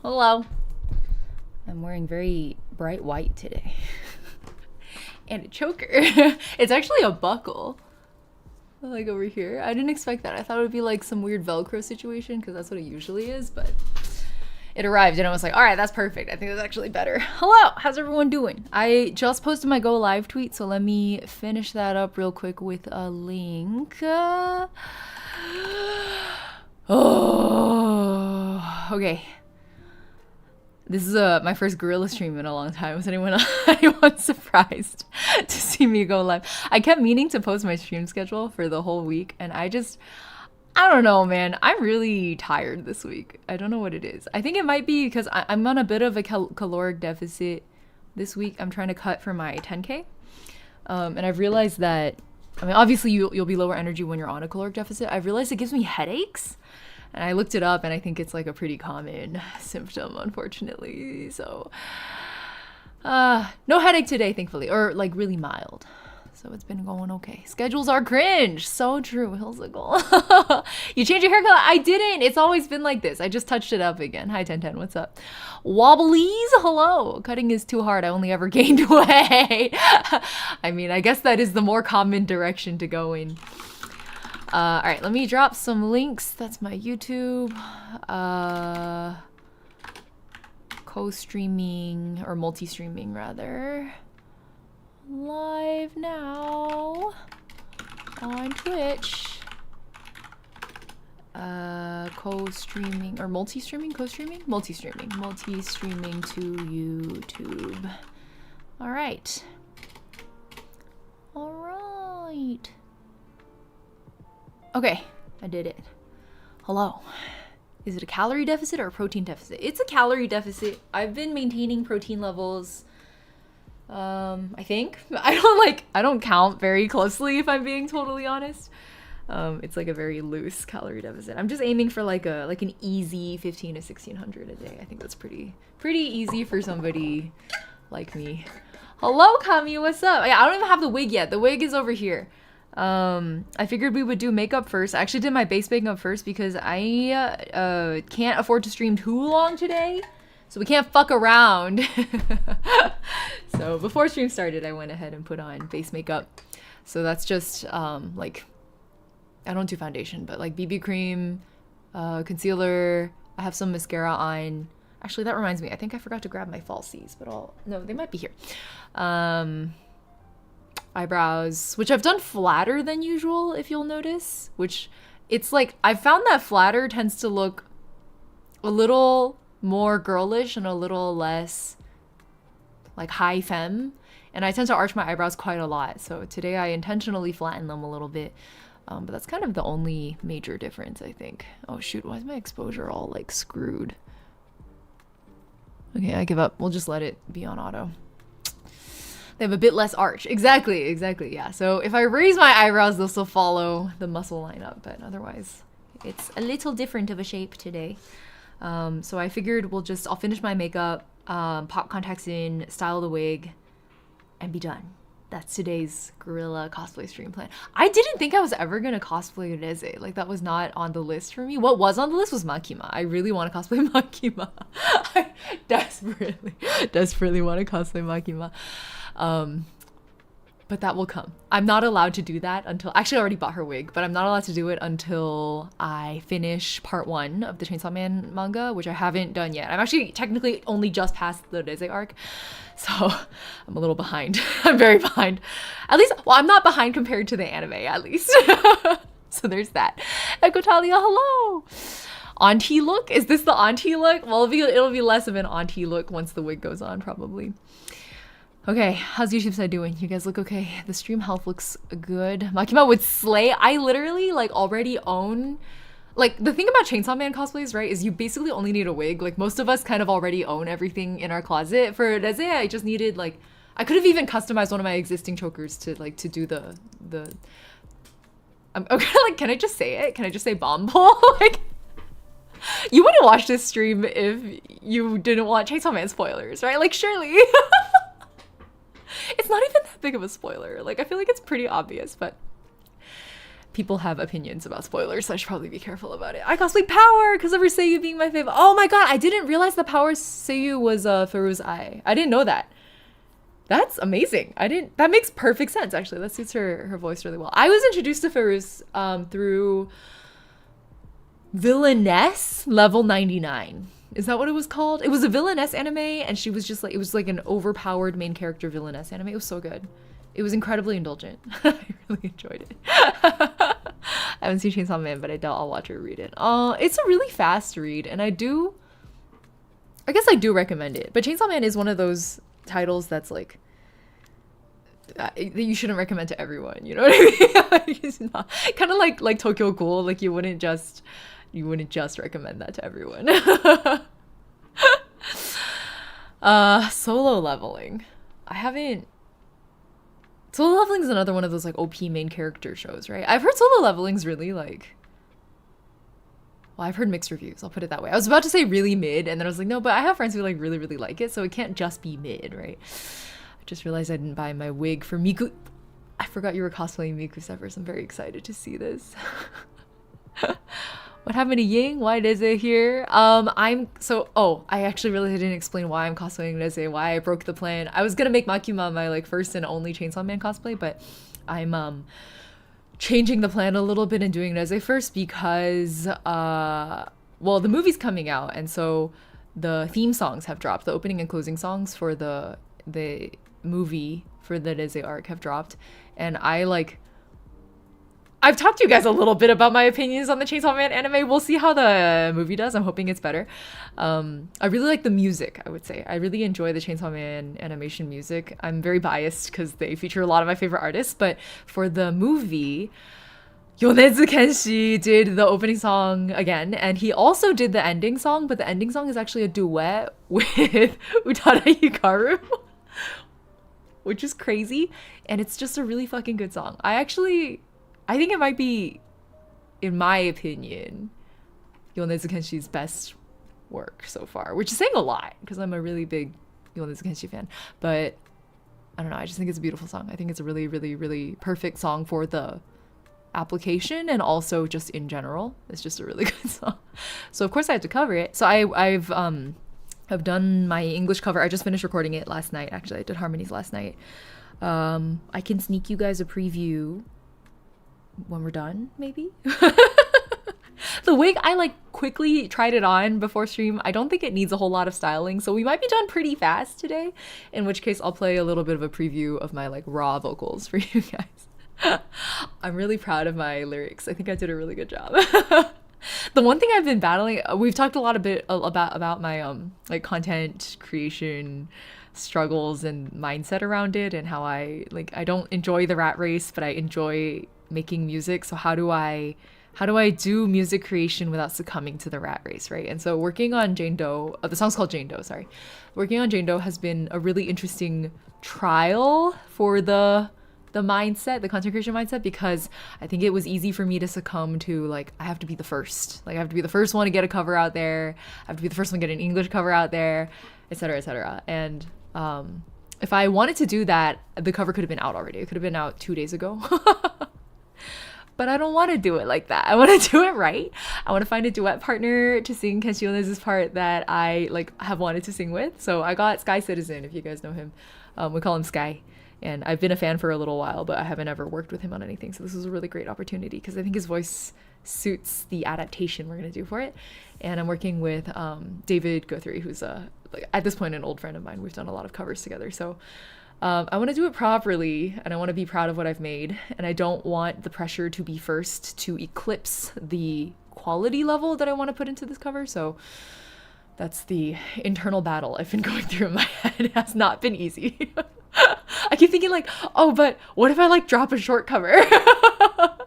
Hello. I'm wearing very bright white today. And a choker. It's actually a buckle. Like over here. I didn't expect that. I thought it would be like some weird Velcro situation because that's what it usually is, but it arrived and I was like, all right, that's perfect. I think that's actually better. Hello, how's everyone doing? I just posted my go live tweet, so let me finish that up real quick with a link. Oh, okay. This is my first gorilla stream in a long time. Was anyone surprised to see me go live? I kept meaning to post my stream schedule for the whole week, and I don't know, man. I'm really tired this week. I don't know what it is. I think it might be because I'm on a bit of a caloric deficit this week. I'm trying to cut for my 10K, and I've realized that, I mean, obviously you'll be lower energy when you're on a caloric deficit. I've realized it gives me headaches. And I looked it up, and I think it's like a pretty common symptom, unfortunately. So, no headache today, thankfully, or like really mild. So it's been going okay. Schedules are cringe. So true, Hillsigle. You changed your hair color? I didn't. It's always been like this. I just touched it up again. Hi, 1010. What's up? Wobblies, hello. Cutting is too hard. I only ever gained weight. I mean, I guess that is the more common direction to go in. All right, let me drop some links. That's my YouTube. Co-streaming, or multi-streaming rather. Live now on Twitch. Co-streaming, or multi-streaming? Co-streaming? Multi-streaming. Multi-streaming to YouTube. All right. All right. Okay, I did it. Hello. Is it a calorie deficit or a protein deficit? It's a calorie deficit. I've been maintaining protein levels, I think. I don't count very closely, if I'm being totally honest. It's like a very loose calorie deficit. I'm just aiming for like an easy 15 to 1600 a day. I think that's pretty easy for somebody like me. Hello, Kami, what's up? I don't even have the wig yet. The wig is over here. I figured we would do makeup first. I actually did my base makeup first because I can't afford to stream too long today, so we can't fuck around. So before stream started, I went ahead and put on base makeup. So that's just like, I don't do foundation, but like BB cream, concealer. I have some mascara on. Actually, that reminds me, I think I forgot to grab my falsies, but no, they might be here. Eyebrows, which I've done flatter than usual, if you'll notice, which it's like, I've found that flatter tends to look a little more girlish and a little less like high femme, and I tend to arch my eyebrows quite a lot, so today I intentionally flattened them a little bit, but that's kind of the only major difference, I think. Oh shoot, why is my exposure all like screwed? Okay, I give up. We'll just let it be on auto. They have a bit less arch. Exactly, yeah. So if I raise my eyebrows, they'll still follow the muscle line up, but otherwise it's a little different of a shape today. So I figured I'll finish my makeup, pop contacts in, style the wig, and be done. That's today's gorilla cosplay stream plan. I didn't think I was ever gonna cosplay Reze. Like, that was not on the list for me. What was on the list was Makima. I really want to cosplay Makima. I desperately want to cosplay Makima. But that will come. I'm not allowed to do that until, actually I already bought her wig, but I'm not allowed to do it until I finish part 1 of the Chainsaw Man manga, which I haven't done yet. I'm actually technically only just past the Reze arc, so I'm a little behind. I'm very behind. At least, well, I'm not behind compared to the anime, at least. So there's that. Echo Talia, hello! Auntie look? Is this the auntie look? Well, it'll be less of an auntie look once the wig goes on, probably. Okay, how's YouTube side doing? You guys look okay? The stream health looks good. Makima would slay. I literally like already own, like, the thing about Chainsaw Man cosplays, right, is you basically only need a wig. Like, most of us kind of already own everything in our closet. For Reze, I just needed, like, I could have even customized one of my existing chokers to do the okay, like, can I just say it? Can I just say bomb pole? Like, you wouldn't watch this stream if you didn't want Chainsaw Man spoilers, right? Like, surely. It's not even that big of a spoiler. Like, I feel like it's pretty obvious, but people have opinions about spoilers, so I should probably be careful about it. I cosplay Power because of her Seiyu being my favorite. Oh my god, I didn't realize the Power Seiyu was Feru's Ai. I didn't know that. That's amazing. That makes perfect sense, actually. That suits her voice really well. I was introduced to Feru's through Villainess Level 99. Is that what it was called? It was a Villainess anime, and she was just like, it was like an overpowered main character Villainess anime. It was so good. It was incredibly indulgent. I really enjoyed it. I haven't seen Chainsaw Man, but I doubt I'll watch her read it. It's a really fast read, and I guess I do recommend it. But Chainsaw Man is one of those titles that's like, that you shouldn't recommend to everyone, you know what I mean? Like, it's not kind of like Tokyo Ghoul. Like you wouldn't just recommend that to everyone. Solo leveling. Solo leveling is another one of those like OP main character shows, right? I've heard solo leveling's really like, well, I've heard mixed reviews. I'll put it that way. I was about to say really mid, and then I was like, no, but I have friends who like really, really like it, so it can't just be mid, right? I just realized I didn't buy my wig for Miku. I forgot you were cosplaying Miku Severs. I'm very excited to see this. What happened to Ying? Why Reze here? I actually really didn't explain why I'm cosplaying Reze, why I broke the plan. I was gonna make Makima my like first and only Chainsaw Man cosplay, but I'm changing the plan a little bit and doing Reze first because well, the movie's coming out, and so the theme songs have dropped. The opening and closing songs for the movie for the Reze arc have dropped, and I've talked to you guys a little bit about my opinions on the Chainsaw Man anime. We'll see how the movie does. I'm hoping it's better. I really like the music, I would say. I really enjoy the Chainsaw Man animation music. I'm very biased because they feature a lot of my favorite artists, but for the movie, Yonezu Kenshi did the opening song again, and he also did the ending song, but the ending song is actually a duet with Utada Hikaru, which is crazy, and it's just a really fucking good song. I think it might be, in my opinion, Yonezu Kenshi's best work so far, which is saying a lot because I'm a really big Yonezu Kenshi fan. But I don't know, I just think it's a beautiful song. I think it's a really, really, really perfect song for the application, and also just in general. It's just a really good song. So of course I had to cover it. So I've done my English cover. I just finished recording it last night. Actually, I did harmonies last night. I can sneak you guys a preview when we're done, maybe. The wig, I like quickly tried it on before stream. I don't think it needs a whole lot of styling, so we might be done pretty fast today, in which case I'll play a little bit of a preview of my like raw vocals for you guys. I'm really proud of my lyrics. I think I did a really good job. The one thing I've been battling, we've talked a lot about my like content creation struggles and mindset around it, and how I don't enjoy the rat race, but I enjoy making music. So how do I do music creation without succumbing to the rat race, right? And so working on Jane Doe, the song's called Jane Doe, sorry. Working on Jane Doe has been a really interesting trial for the mindset, the content creation mindset, because I think it was easy for me to succumb to like, I have to be the first. Like I have to be the first one to get a cover out there. I have to be the first one to get an English cover out there, etc., etc. And if I wanted to do that, the cover could have been out already. It could have been out 2 days ago. But I don't want to do it like that. I want to do it right. I want to find a duet partner to sing Kenshi Yonezu's part that I like have wanted to sing with. So I got Sky Citizen, if you guys know him. We call him Sky. And I've been a fan for a little while, but I haven't ever worked with him on anything. So this was a really great opportunity because I think his voice suits the adaptation we're going to do for it. And I'm working with David Guthrie, who's at this point an old friend of mine. We've done a lot of covers together. So I want to do it properly, and I want to be proud of what I've made, and I don't want the pressure to be first to eclipse the quality level that I want to put into this cover. So that's the internal battle I've been going through in my head. It has not been easy. I keep thinking like, oh, but what if I like drop a short cover? I'm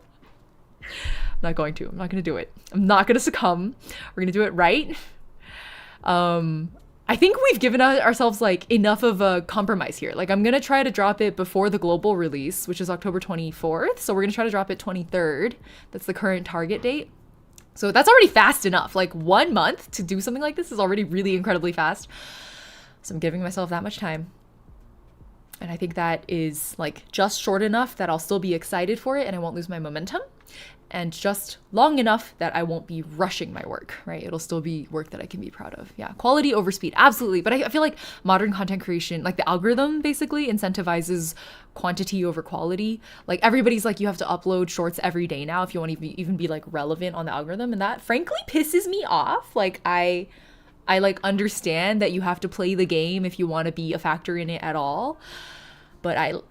not going to. I'm not going to do it. I'm not going to succumb. We're going to do it right. I think we've given ourselves like enough of a compromise here. Like I'm going to try to drop it before the global release, which is October 24th. So we're going to try to drop it 23rd. That's the current target date. So that's already fast enough. Like 1 month to do something like this is already really incredibly fast. So I'm giving myself that much time. And I think that is like just short enough that I'll still be excited for it and I won't lose my momentum. and just long enough that I won't be rushing my work, right? It'll still be work that I can be proud of. Yeah, quality over speed, absolutely. But I feel like modern content creation, like the algorithm basically incentivizes quantity over quality. Like everybody's like, you have to upload shorts every day now if you want to even be like relevant on the algorithm. And that frankly pisses me off. Like I like understand that you have to play the game if you want to be a factor in it at all. But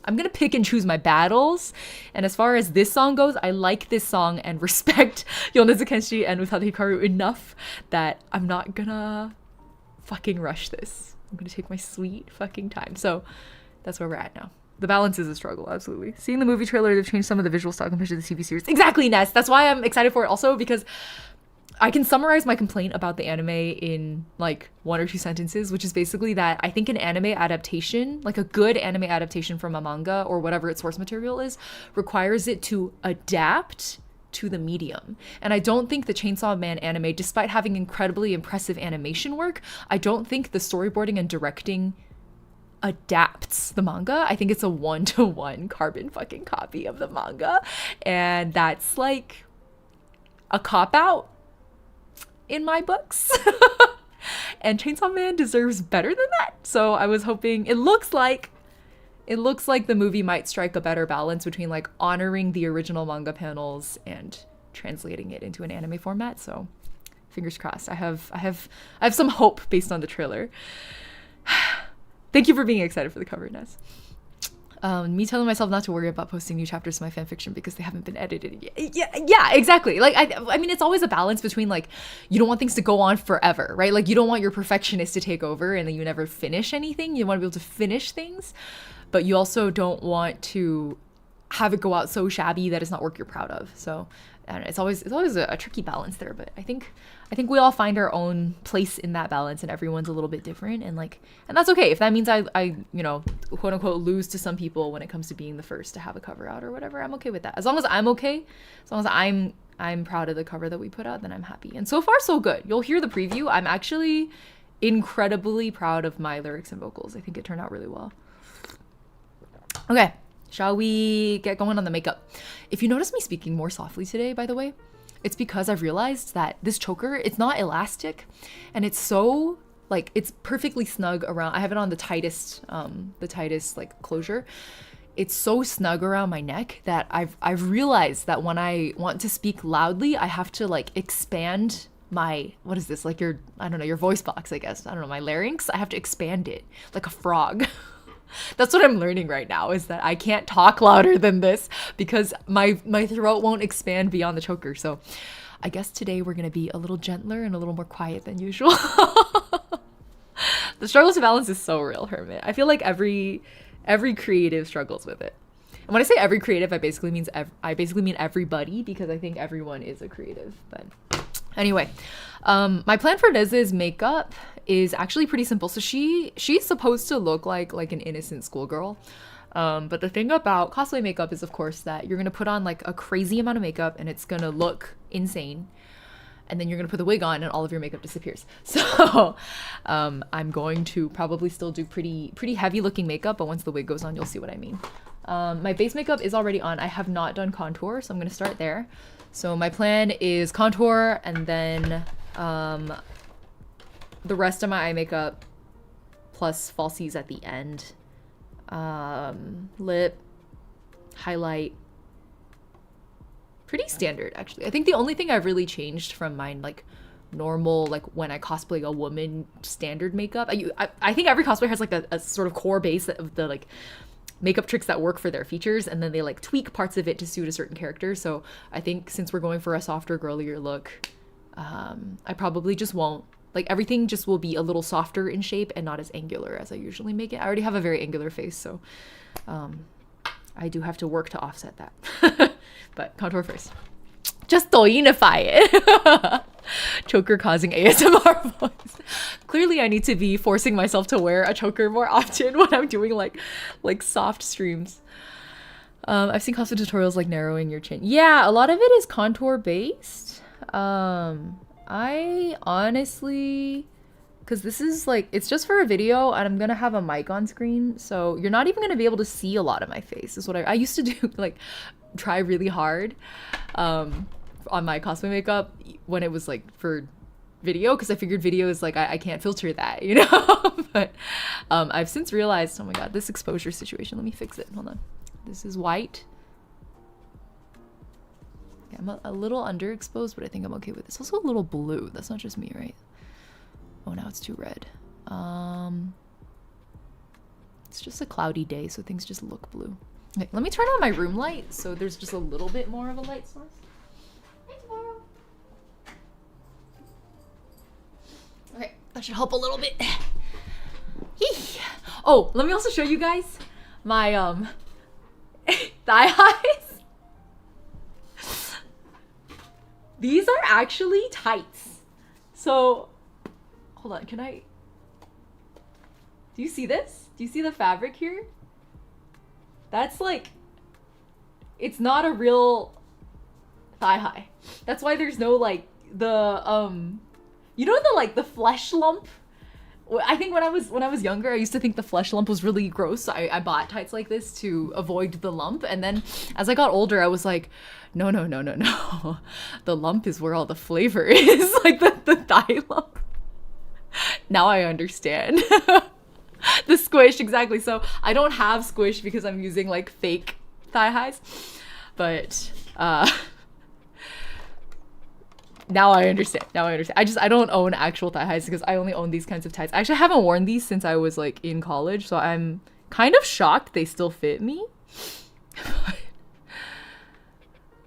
I'm gonna pick and choose my battles. And as far as this song goes, I like this song and respect Yonezu Kenshi and Utada Hikaru enough that I'm not gonna fucking rush this. I'm gonna take my sweet fucking time. So that's where we're at now. The balance is a struggle, absolutely. Seeing the movie trailer, they've changed some of the visual style compared to the TV series. Exactly, Ness. That's why I'm excited for it also, because I can summarize my complaint about the anime in like 1 or 2 sentences, which is basically that I think an anime adaptation, like a good anime adaptation from a manga or whatever its source material is, requires it to adapt to the medium. And I don't think the Chainsaw Man anime, despite having incredibly impressive animation work, I don't think the storyboarding and directing adapts the manga. I think it's a 1-to-1 carbon fucking copy of the manga. And that's like a cop-out in my books. And Chainsaw Man deserves better than that. So I was hoping, it looks like the movie might strike a better balance between like honoring the original manga panels and translating it into an anime format. So fingers crossed. I have some hope based on the trailer. Thank you for being excited for the cover, Ness. Me telling myself not to worry about posting new chapters to my fanfiction because they haven't been edited yet. Yeah, exactly. Like, I mean, it's always a balance between, like, you don't want things to go on forever, right? Like, you don't want your perfectionist to take over and then you never finish anything. You want to be able to finish things, but you also don't want to have it go out so shabby that it's not work you're proud of. So, I don't know, it's always a tricky balance there, but I think we all find our own place in that balance, and everyone's a little bit different, and that's okay. If that means I you know, quote unquote lose to some people when it comes to being the first to have a cover out or whatever, I'm okay with that. As long as I'm okay, as long as I'm proud of the cover that we put out, then I'm happy. And so far so good. You'll hear the preview. I'm actually incredibly proud of my lyrics and vocals. I think it turned out really well. Okay. Shall we get going on the makeup? If you notice me speaking more softly today, by the way, it's because I've realized that this choker, it's not elastic, and it's so, like, it's perfectly snug around. I have it on the tightest like closure. It's so snug around my neck that I've realized that when I want to speak loudly, I have to like expand my, what is this? Like your voice box, I guess. I don't know, my larynx. I have to expand it like a frog. That's what I'm learning right now, is that I can't talk louder than this because my throat won't expand beyond the choker. So I guess today we're going to be a little gentler and a little more quiet than usual. The struggle to balance is so real, Hermit. I feel like every creative struggles with it. And when I say every creative, I basically mean everybody, because I think everyone is a creative. But anyway, my plan for Reze's makeup is actually pretty simple. So she's supposed to look like an innocent schoolgirl. But the thing about cosplay makeup is, of course, that you're gonna put on like a crazy amount of makeup and it's gonna look insane. And then you're gonna put the wig on and all of your makeup disappears. So I'm going to probably still do pretty heavy looking makeup, but once the wig goes on, you'll see what I mean. My base makeup is already on. I have not done contour, so I'm gonna start there. So my plan is contour and then the rest of my eye makeup plus falsies at the end. Lip, highlight. Pretty standard, actually. I think the only thing I've really changed from mine, like normal, like when I cosplay a woman standard makeup, I think every cosplayer has like a sort of core base of the like makeup tricks that work for their features, and then they like tweak parts of it to suit a certain character. So I think since we're going for a softer, girlier look, I probably just won't, like, everything just will be a little softer in shape and not as angular as I usually make it. I already have a very angular face, so I do have to work to offset that. But contour first. Just to unify it. Choker causing ASMR voice. Clearly I need to be forcing myself to wear a choker more often when I'm doing like soft streams. I've seen cosplay tutorials like narrowing your chin. Yeah, a lot of it is contour based. I honestly, because this is like, it's just for a video and I'm gonna have a mic on screen, so you're not even gonna be able to see a lot of my face, is what I used to do. Like try really hard on my cosplay makeup when it was like for video, because I figured video is like I can't filter that, you know. But I've since realized, oh my god, this exposure situation, let me fix it, hold on. This is white. Yeah, I'm a little underexposed, but I think I'm okay with this. Also a little blue, that's not just me, right? Oh, now it's too red. It's just a cloudy day, so things just look blue. Okay, let me turn on my room light so there's just a little bit more of a light source. Okay, that should help a little bit. Oh, let me also show you guys my thigh highs. These are actually tights. So, hold on, can I? Do you see this? Do you see the fabric here? That's like, it's not a real thigh high. That's why there's no like the you know, the like the flesh lump. I think when I was younger, I used to think the flesh lump was really gross. So I bought tights like this to avoid the lump. And then as I got older, I was like, no. The lump is where all the flavor is, like the thigh lump. Now I understand. The squish, exactly. So I don't have squish because I'm using like fake thigh highs. But now I understand. I don't own actual thigh highs because I only own these kinds of tights. I actually haven't worn these since I was like in college, so I'm kind of shocked they still fit me.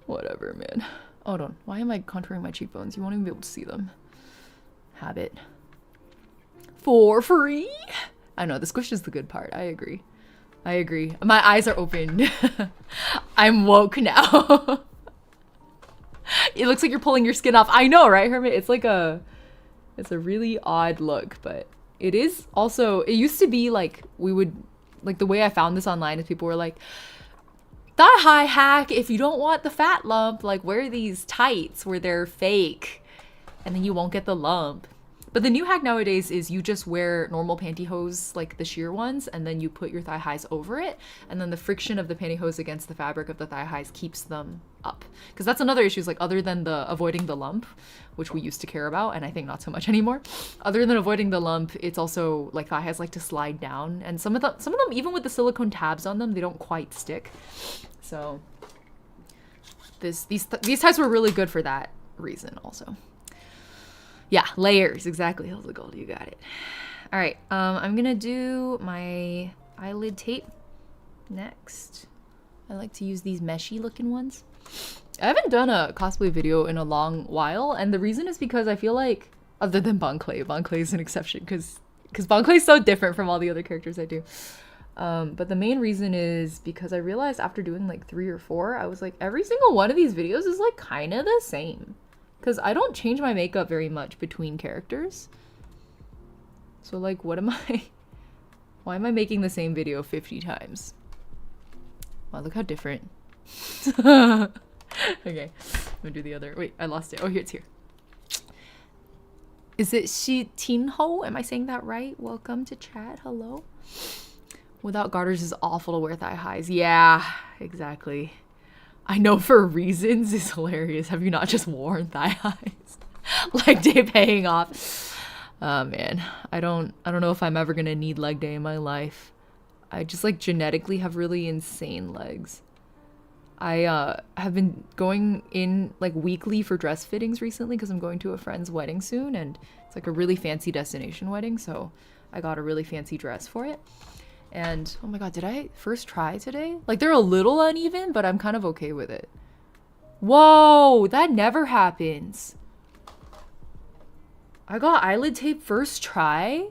Whatever, man. Hold on. Why am I contouring my cheekbones? You won't even be able to see them. Habit. For free? I know, the squish is the good part. I agree. My eyes are open. I'm woke now. It looks like you're pulling your skin off. I know, right, Hermit? It's a really odd look, but it is also, it used to be like, like the way I found this online is people were like, thigh high hack, if you don't want the fat lump, like wear these tights where they're fake and then you won't get the lump. But the new hack nowadays is you just wear normal pantyhose, like the sheer ones, and then you put your thigh highs over it, and then the friction of the pantyhose against the fabric of the thigh highs keeps them up. Because that's another issue, is like other than the avoiding the lump, which we used to care about, and I think not so much anymore. Other than avoiding the lump, it's also like thigh highs like to slide down, and some of them even with the silicone tabs on them, they don't quite stick. So these tights were really good for that reason also. Yeah, layers, exactly. Hills of Gold, you got it. All right, I'm gonna do my eyelid tape next. I like to use these meshy looking ones. I haven't done a cosplay video in a long while, and the reason is because I feel like, other than Bonclay is an exception because Bonclay is so different from all the other characters I do. But the main reason is because I realized after doing like 3 or 4, I was like, every single one of these videos is like kind of the same. Because I don't change my makeup very much between characters. So like, why am I making the same video 50 times? Wow, look how different. Okay, I'm gonna do the other. Wait, I lost it. Oh, here, it's here. Is it Shi Tinho? Am I saying that right? Welcome to chat. Hello. Without garters is awful to wear thigh highs. Yeah, exactly. I know for reasons is hilarious. Have you not just worn thigh highs? Leg day paying off. Oh man, I don't know if I'm ever gonna need leg day in my life. I just like genetically have really insane legs. I have been going in like weekly for dress fittings recently because I'm going to a friend's wedding soon, and it's like a really fancy destination wedding, so I got a really fancy dress for it. And oh my god, did I first try today? Like they're a little uneven, but I'm kind of okay with it. Whoa, that never happens. I got eyelid tape first try?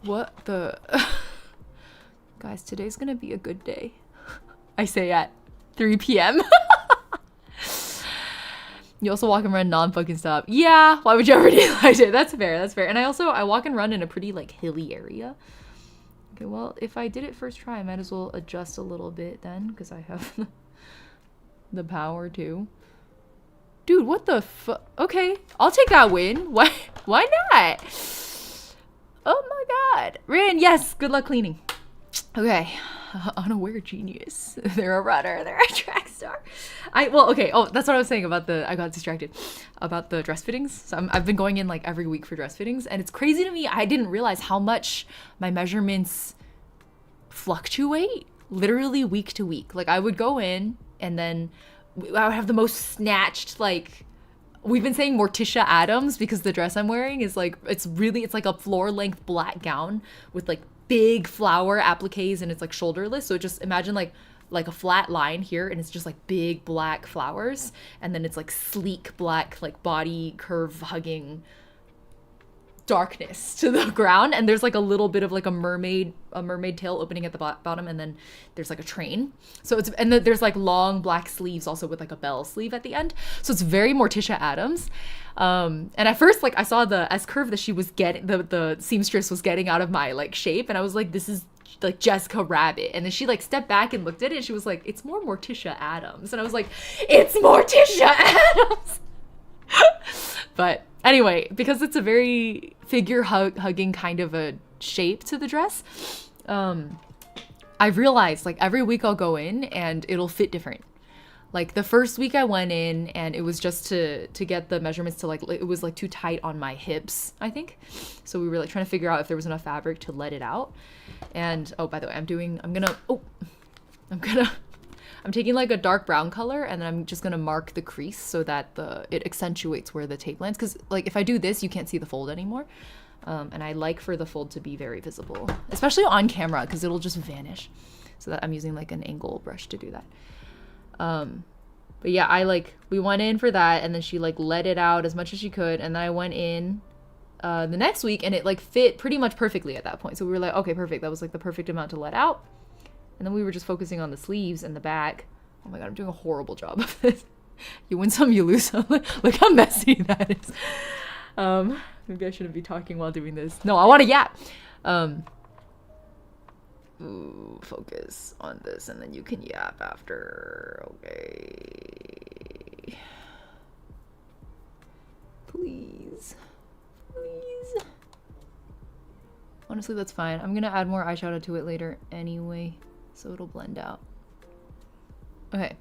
What the? Guys, today's gonna be a good day. I say at 3 p.m. You also walk and run non-fucking stop. Yeah, why would you ever do like it? That's fair. And I walk and run in a pretty like hilly area. Okay, well, if I did it first try, I might as well adjust a little bit then, because I have the power to. Dude, what the fuck? Okay, I'll take that win. Why not? Oh my god. Rin, yes, good luck cleaning. Okay, unaware genius. They're a runner. They're a track star. Okay. Oh, that's what I was saying about I got distracted about the dress fittings. So I've been going in like every week for dress fittings, and it's crazy to me. I didn't realize how much my measurements fluctuate literally week to week. Like I would go in and then I would have the most snatched, like, we've been saying Morticia Adams because the dress I'm wearing is like, it's like a floor length black gown with like big flower appliques, and it's like shoulderless. So just imagine like a flat line here, and it's just like big black flowers, and then it's like sleek black, like body curve hugging darkness to the ground, and there's like a little bit of like a mermaid tail opening at the bottom, and then there's like a train. So there's like long black sleeves also with like a bell sleeve at the end. So it's very Morticia Adams. And at first, like, I saw the S curve that she was getting, the seamstress was getting out of my like shape, and I was like, this is like Jessica Rabbit. And then she like stepped back and looked at it, and she was like, it's more Morticia Adams. And I was like, it's Morticia Adams. But anyway, because it's a very figure hugging kind of a shape to the dress, I've realized like every week I'll go in and it'll fit different. Like the first week I went in and it was just to get the measurements to like, it was like too tight on my hips, I think. So we were like trying to figure out if there was enough fabric to let it out. And oh, by the way, I'm taking like a dark brown color, and then I'm just gonna mark the crease so that it accentuates where the tape lands. Cause like if I do this, you can't see the fold anymore. And I like for the fold to be very visible, especially on camera, cause it'll just vanish. So that I'm using like an angle brush to do that. But yeah, we went in for that, and then she like let it out as much as she could. And then I went in, the next week, and it like fit pretty much perfectly at that point. So we were like, okay, perfect. That was like the perfect amount to let out. And then we were just focusing on the sleeves and the back. Oh my God, I'm doing a horrible job of this. You win some, you lose some. Look how messy that is. Maybe I shouldn't be talking while doing this. No, I want to yap. Focus on this, and then you can yap after. Okay. Please. Honestly, that's fine. I'm gonna add more eyeshadow to it later anyway, so it'll blend out. Okay.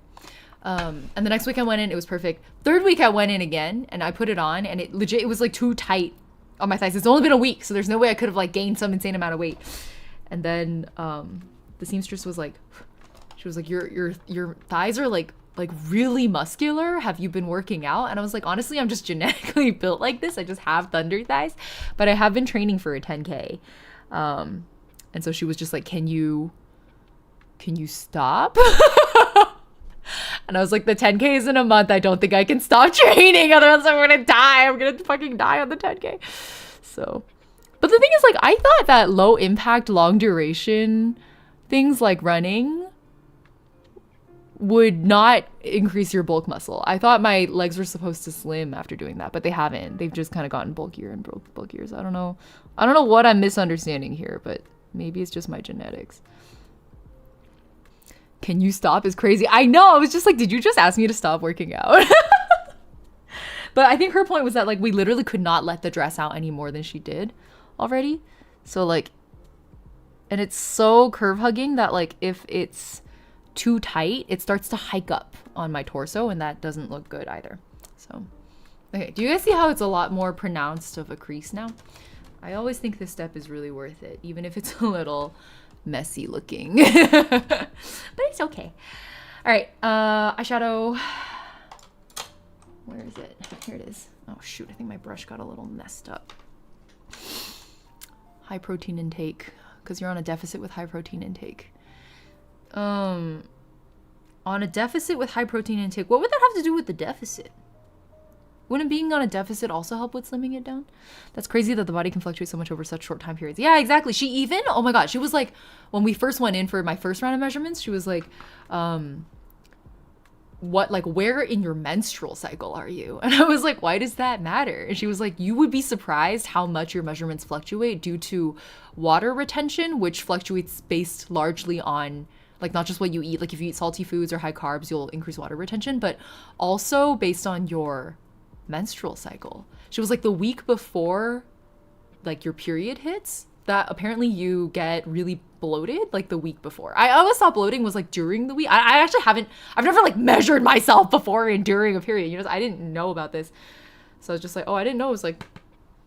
And the next week I went in, it was perfect. Third week I went in again, and I put it on, and it was like too tight on my thighs. It's only been a week, so there's no way I could have like gained some insane amount of weight. And then the seamstress was like, she was like, your thighs are like really muscular. Have you been working out? And I was like, honestly, I'm just genetically built like this. I just have thunder thighs, but I have been training for a 10K. And so she was just like, can you stop? And I was like, the 10K is in a month. I don't think I can stop training. Otherwise I'm gonna die. I'm gonna fucking die on the 10K. So, but the thing is, like, I thought that low impact, long duration things like running would not increase your bulk muscle. I thought my legs were supposed to slim after doing that, but they haven't. They've just kind of gotten bulkier and bulkier. So I don't know what I'm misunderstanding here, but maybe it's just my genetics. Can you stop is crazy. I know. I was just like, did you just ask me to stop working out? But I think her point was that like we literally could not let the dress out any more than she did already. So like, and it's so curve hugging that like if it's too tight, it starts to hike up on my torso, and that doesn't look good either. So, okay, do you guys see how it's a lot more pronounced of a crease now? I always think this step is really worth it, even if it's a little messy looking. But it's okay. All right, eyeshadow. Where is it? Here it is. Oh shoot, I think my brush got a little messed up. High protein intake, because you're on a deficit with high protein intake. On a deficit with high protein intake, what would that have to do with the deficit? Wouldn't being on a deficit also help with slimming it down? That's crazy that the body can fluctuate so much over such short time periods. Yeah, exactly. She even, oh my God, she was like, when we first went in for my first round of measurements, she was like, where in your menstrual cycle are you? And I was like, why does that matter? And she was like, you would be surprised how much your measurements fluctuate due to water retention, which fluctuates based largely on like not just what you eat. Like if you eat salty foods or high carbs, you'll increase water retention, but also based on your menstrual cycle. She was like, the week before like your period hits, that apparently you get really bloated like the week before. I always thought bloating was like during the week. I actually I've never like measured myself before and during a period. You know, I didn't know about this. So I was just like, oh, I didn't know it was like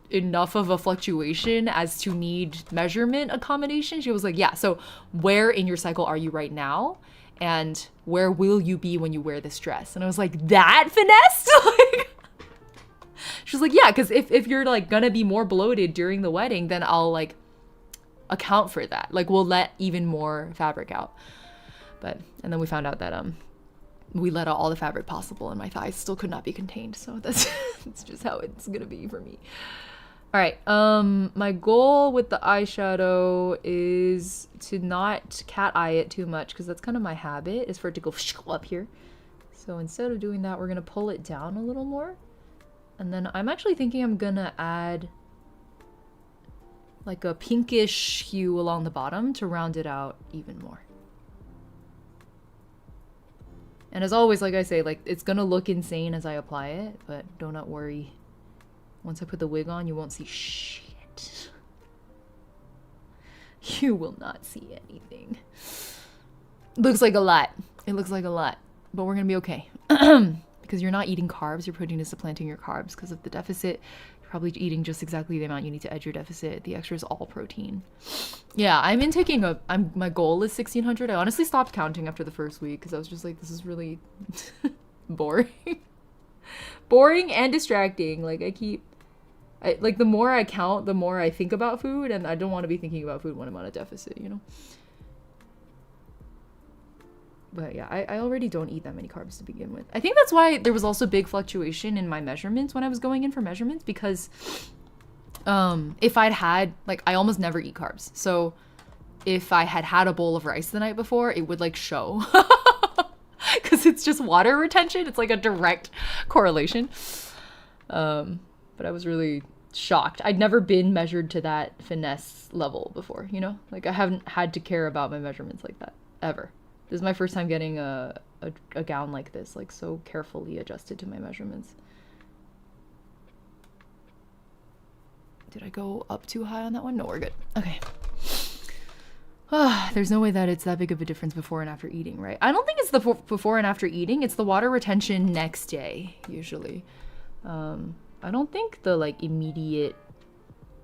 enough of a fluctuation as to need measurement accommodation. She was like, yeah, so where in your cycle are you right now? And where will you be when you wear this dress? And I was like, that finesse? Like, she was like, yeah, because if you're like gonna be more bloated during the wedding, then I'll like account for that. Like we'll let even more fabric out. And then we found out that we let out all the fabric possible and my thighs still could not be contained. So that's just how it's gonna be for me. All right, my goal with the eyeshadow is to not cat eye it too much because that's kind of my habit, is for it to go up here. So instead of doing that, we're gonna pull it down a little more. And then I'm actually thinking I'm gonna add like a pinkish hue along the bottom to round it out even more. And as always, like I say, like it's gonna look insane as I apply it, but do not worry. Once I put the wig on, you won't see shit. You will not see anything. Looks like a lot. It looks like a lot, but we're gonna be okay. Because you're not eating carbs, your protein is supplanting your carbs because of the deficit. You're probably eating just exactly the amount you need to edge your deficit. The extra is all protein. Yeah, my goal is 1600. I honestly stopped counting after the first week because I was just like, this is really boring. Boring and distracting. Like like the more I count, the more I think about food, and I don't want to be thinking about food when I'm on a deficit, you know? But yeah, I already don't eat that many carbs to begin with. I think that's why there was also big fluctuation in my measurements when I was going in for measurements, because if I'd had, like, I almost never eat carbs. So if I had a bowl of rice the night before, it would like show. Because it's just water retention. It's like a direct correlation. But I was really shocked. I'd never been measured to that finesse level before, you know? Like I haven't had to care about my measurements like that, ever. This is my first time getting a gown like this, like so carefully adjusted to my measurements. Did I go up too high on that one? No, we're good. Okay. There's no way that it's that big of a difference before and after eating, right? I don't think it's the before and after eating. It's the water retention next day, usually. I don't think the like immediate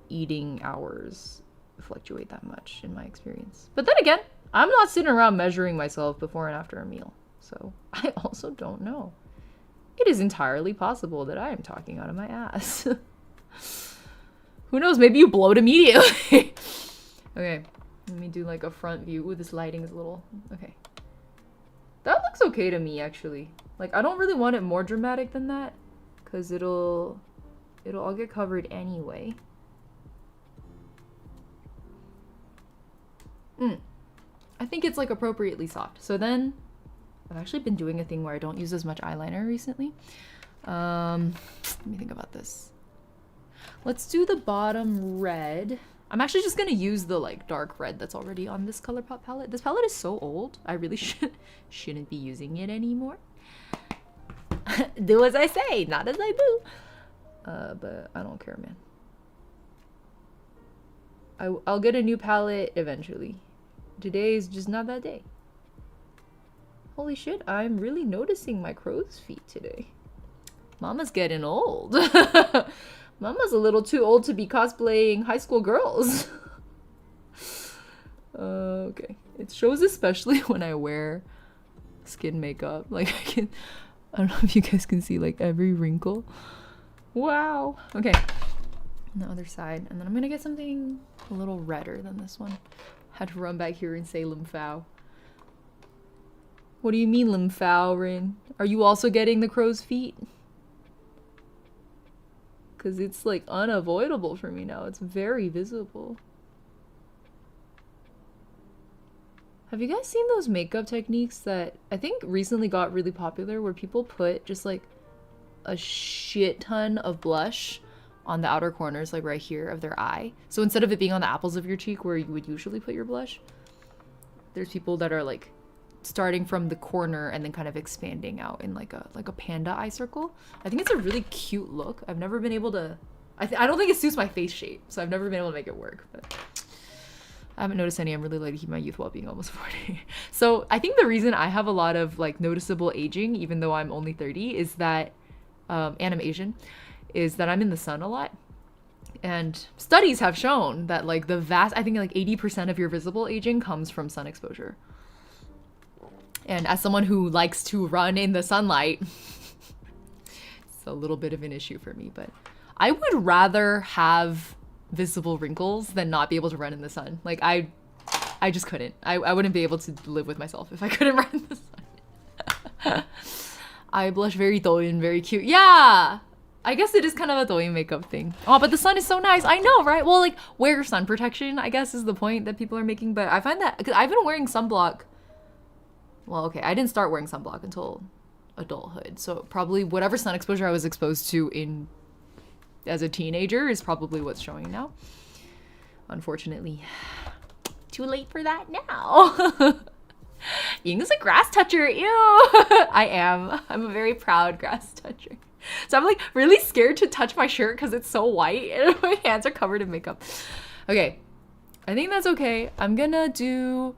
eating hours fluctuate that much in my experience. But then again, I'm not sitting around measuring myself before and after a meal. So I also don't know. It is entirely possible that I am talking out of my ass. Who knows? Maybe you bloat immediately. Okay. Let me do like a front view. Ooh, this lighting is a little... Okay. That looks okay to me, actually. Like, I don't really want it more dramatic than that. Because it'll all get covered anyway. I think it's like appropriately soft. So then, I've actually been doing a thing where I don't use as much eyeliner recently. Let me think about this. Let's do the bottom red. I'm actually just gonna use the like dark red that's already on this ColourPop palette. This palette is so old. I really shouldn't be using it anymore. Do as I say, not as I do. But I don't care, man. I'll get a new palette eventually. Today is just not that day. Holy shit, I'm really noticing my crow's feet today. Mama's getting old. Mama's a little too old to be cosplaying high school girls. Okay. It shows especially when I wear skin makeup. Like I don't know if you guys can see like every wrinkle. Wow. Okay. On the other side. And then I'm gonna get something a little redder than this one. Had to run back here and say Limphao. What do you mean Limphao, Rin? Are you also getting the crow's feet? Because it's like unavoidable for me now. It's very visible. Have you guys seen those makeup techniques that I think recently got really popular where people put just like a shit ton of blush on the outer corners, like right here of their eye? So instead of it being on the apples of your cheek where you would usually put your blush, there's people that are like starting from the corner and then kind of expanding out in like a panda eye circle. I think it's a really cute look. I've never been able to... I don't think it suits my face shape, so I've never been able to make it work. But I haven't noticed any. I'm really lucky to keep my youth while being almost 40. So I think the reason I have a lot of like noticeable aging, even though I'm only 30, is that, and I'm Asian, is that I'm in the sun a lot. And studies have shown that like I think like 80% of your visible aging comes from sun exposure. And as someone who likes to run in the sunlight, it's a little bit of an issue for me, but I would rather have visible wrinkles than not be able to run in the sun. Like I just couldn't. I wouldn't be able to live with myself if I couldn't run in the sun. I blush very Douyin, very cute. Yeah, I guess it is kind of a Douyin makeup thing. Oh, but the sun is so nice. I know, right? Well, like wear sun protection, I guess is the point that people are making. But I find that, because I've been wearing sunblock. Well, okay, I didn't start wearing sunblock until adulthood. So probably whatever sun exposure I was exposed to as a teenager is probably what's showing now. Unfortunately, too late for that now. Ying is a grass toucher, ew. I am. I'm a very proud grass toucher. So I'm like really scared to touch my shirt because it's so white and my hands are covered in makeup. Okay, I think that's okay. I'm gonna do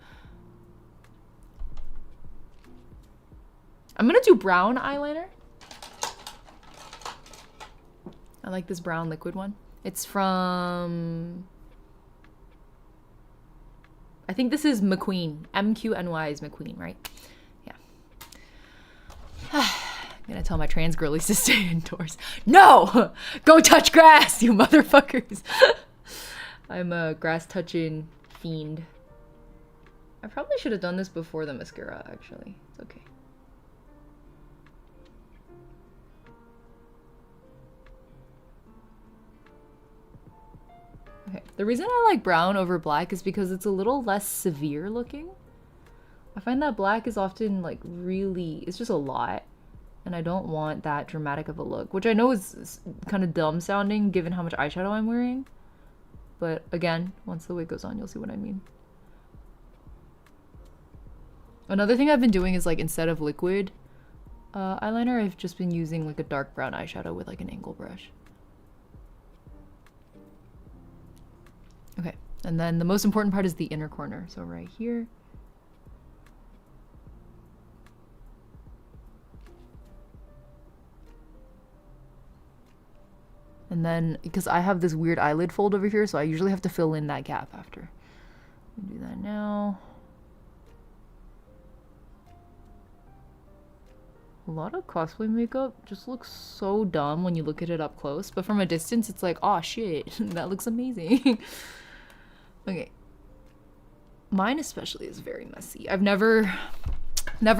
brown eyeliner. I like this brown liquid one. It's from, I think this is McQueen. MQNY is McQueen, right? Yeah. I'm gonna tell my trans girlies to stay indoors. No! Go touch grass, you motherfuckers! I'm a grass touching fiend. I probably should have done this before the mascara, actually. It's okay. Okay, the reason I like brown over black is because it's a little less severe looking. I find that black is often like really, it's just a lot. And I don't want that dramatic of a look, which I know is kind of dumb sounding given how much eyeshadow I'm wearing. But again, once the wig goes on, you'll see what I mean. Another thing I've been doing is like instead of liquid eyeliner, I've just been using like a dark brown eyeshadow with like an angle brush. Okay, and then the most important part is the inner corner. So right here. And then, because I have this weird eyelid fold over here, so I usually have to fill in that gap after. Do that now. A lot of cosplay makeup just looks so dumb when you look at it up close, but from a distance it's like, oh shit, that looks amazing. Okay. Mine especially is very messy. I've never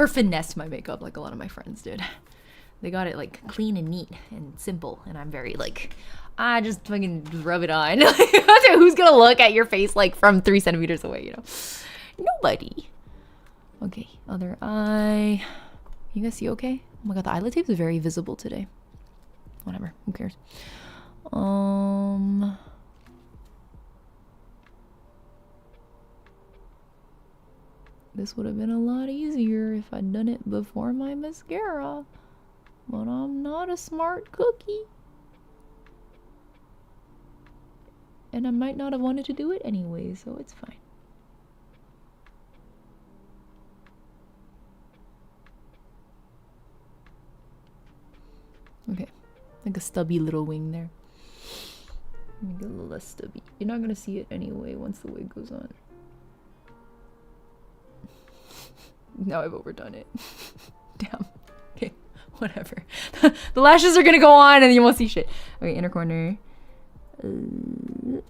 finessed my makeup like a lot of my friends did. They got it like clean and neat and simple, and I'm very like, just fucking rub it on. Who's gonna look at your face like from 3 centimeters away, you know? Nobody. Okay, other eye. You guys see okay? Oh my god, the eyelid tape is very visible today. Whatever, who cares? This would have been a lot easier if I'd done it before my mascara. But I'm not a smart cookie. And I might not have wanted to do it anyway, so it's fine. Okay, like a stubby little wing there. Make it a little less stubby. You're not gonna see it anyway once the wig goes on. Now I've overdone it. Damn. Okay, whatever. The lashes are gonna go on and you won't see shit. Okay, inner corner. Do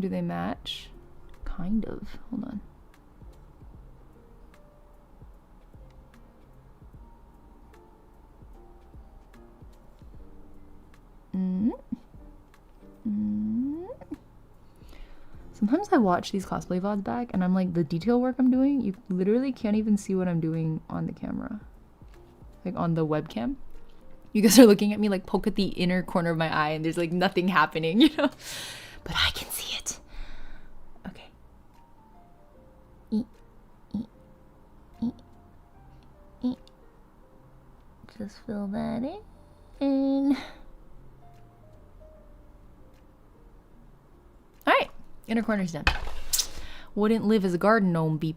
they match? Kind of. Hold on. Sometimes I watch these cosplay VODs back and I'm like, the detail work I'm doing, you literally can't even see what I'm doing on the camera. Like on the webcam. You guys are looking at me like poke at the inner corner of my eye and there's like nothing happening, you know? But I can see it. Okay. fill that in. Alright, inner corner's done. Wouldn't life as a garden gnome be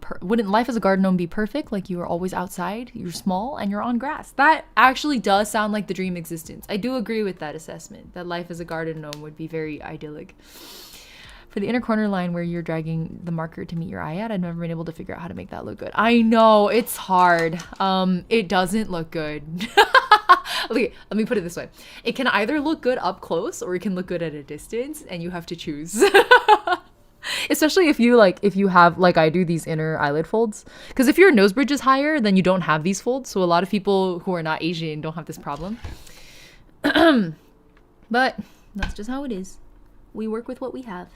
perfect? Like you are always outside, you're small, and you're on grass. That actually does sound like the dream existence. I do agree with that assessment, that life as a garden gnome would be very idyllic. For the inner corner line where you're dragging the marker to meet your eye at, I've never been able to figure out how to make that look good. I know, it's hard. It doesn't look good. Okay, let me put it this way. It can either look good up close or it can look good at a distance, and you have to choose. Especially if you have, like I do, these inner eyelid folds. Because if your nose bridge is higher, then you don't have these folds. So a lot of people who are not Asian don't have this problem. But that's just how it is. We work with what we have.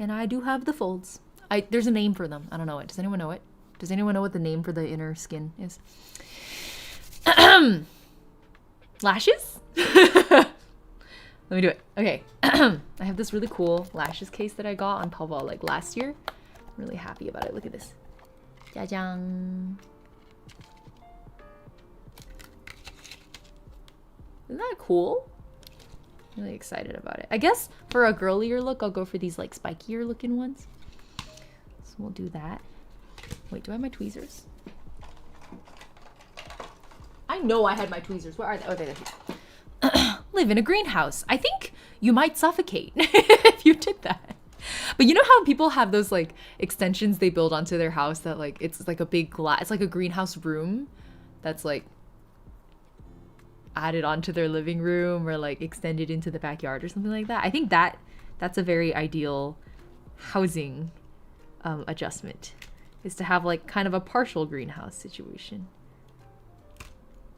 And I do have the folds. There's a name for them. I don't know it. Does anyone know it? Does anyone know what the name for the inner skin is? Lashes? Let me do it. Okay. I have this really cool lashes case that I got on Taobao like last year. I'm really happy about it. Look at this. Jajang. Isn't that cool? Really excited about it. I guess for a girlier look, I'll go for these like spikier looking ones. So we'll do that. Wait, do I have my tweezers? I know I had my tweezers. Where are they? Oh, there they are. Live in a greenhouse. I think you might suffocate if you did that. But you know how people have those like extensions they build onto their house that like it's like a big glass, it's like a greenhouse room that's like added onto their living room or like extended into the backyard or something like that. I think that's a very ideal housing adjustment, is to have like kind of a partial greenhouse situation.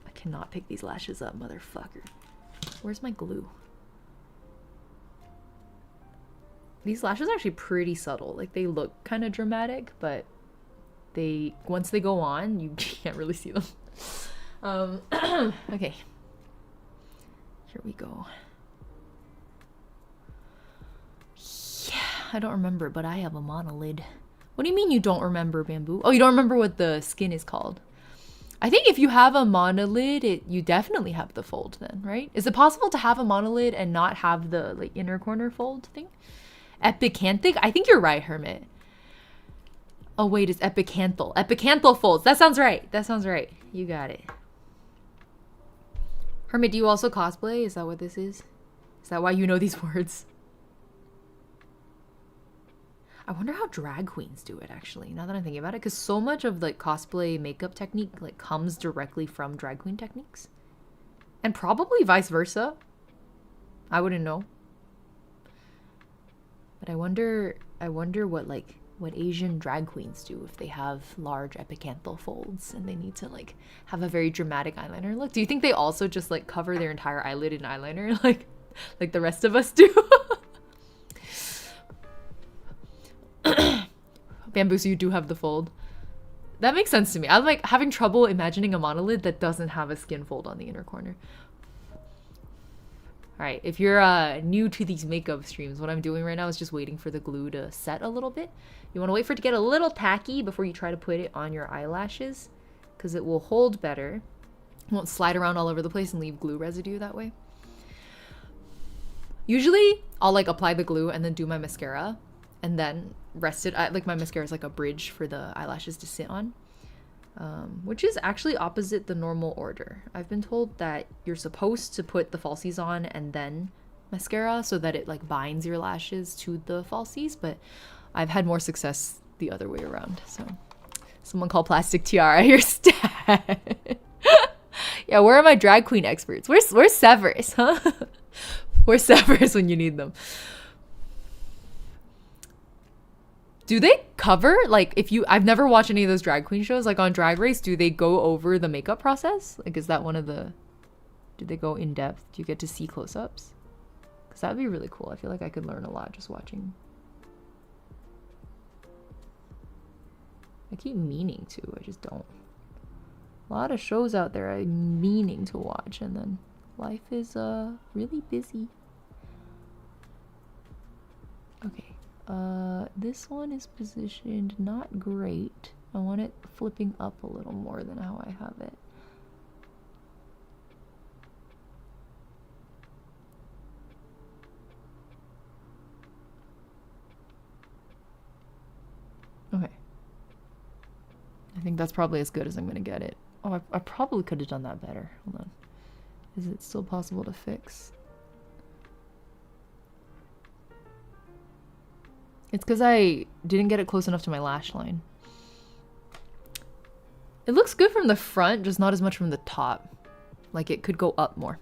I cannot pick these lashes up, motherfucker. Where's my glue? These lashes are actually pretty subtle. Like they look kind of dramatic, but once they go on, you can't really see them. Okay. Here we go. Yeah, I don't remember, but I have a monolid. What do you mean you don't remember, Bamboo? Oh, you don't remember what the skin is called? I think if you have a monolid, you definitely have the fold then, right? Is it possible to have a monolid and not have the like inner corner fold thing? Epicanthic? I think you're right, Hermit. Oh wait, it's epicanthal. Epicanthal folds. That sounds right. That sounds right. You got it. Hermit, do you also cosplay? Is that what this is? Is that why you know these words? I wonder how drag queens do it, actually, now that I'm thinking about it, because so much of like cosplay makeup technique like comes directly from drag queen techniques. And probably vice versa. I wouldn't know. But I wonder what Asian drag queens do if they have large epicanthal folds and they need to like have a very dramatic eyeliner look. Do you think they also just like cover their entire eyelid in eyeliner like the rest of us do? Bamboo, so you do have the fold. That makes sense to me. I'm like having trouble imagining a monolid that doesn't have a skin fold on the inner corner. Alright, if you're new to these makeup streams, what I'm doing right now is just waiting for the glue to set a little bit. You want to wait for it to get a little tacky before you try to put it on your eyelashes, because it will hold better. It won't slide around all over the place and leave glue residue that way. Usually, I'll like apply the glue and then do my mascara and then rest it. Like my mascara is like a bridge for the eyelashes to sit on. Which is actually opposite the normal order. I've been told that you're supposed to put the falsies on and then mascara so that it like binds your lashes to the falsies, but I've had more success the other way around. So someone call Plastic Tiara your stat. Yeah, where are my drag queen experts? Where's Severus, huh? Where's Severus when you need them? Do they cover, like, I've never watched any of those drag queen shows, like on Drag Race, do they go over the makeup process? Like, is that one of the, do they go in depth? Do you get to see close-ups? Because that would be really cool. I feel like I could learn a lot just watching. I keep meaning to, I just don't. A lot of shows out there I'm meaning to watch, and then life is really busy. Okay. This one is positioned not great. I want it flipping up a little more than how I have it. I think that's probably as good as I'm gonna get it. Oh, I probably could have done that better. Hold on. Is it still possible to fix? It's because I didn't get it close enough to my lash line. It looks good from the front, just not as much from the top. Like it could go up more.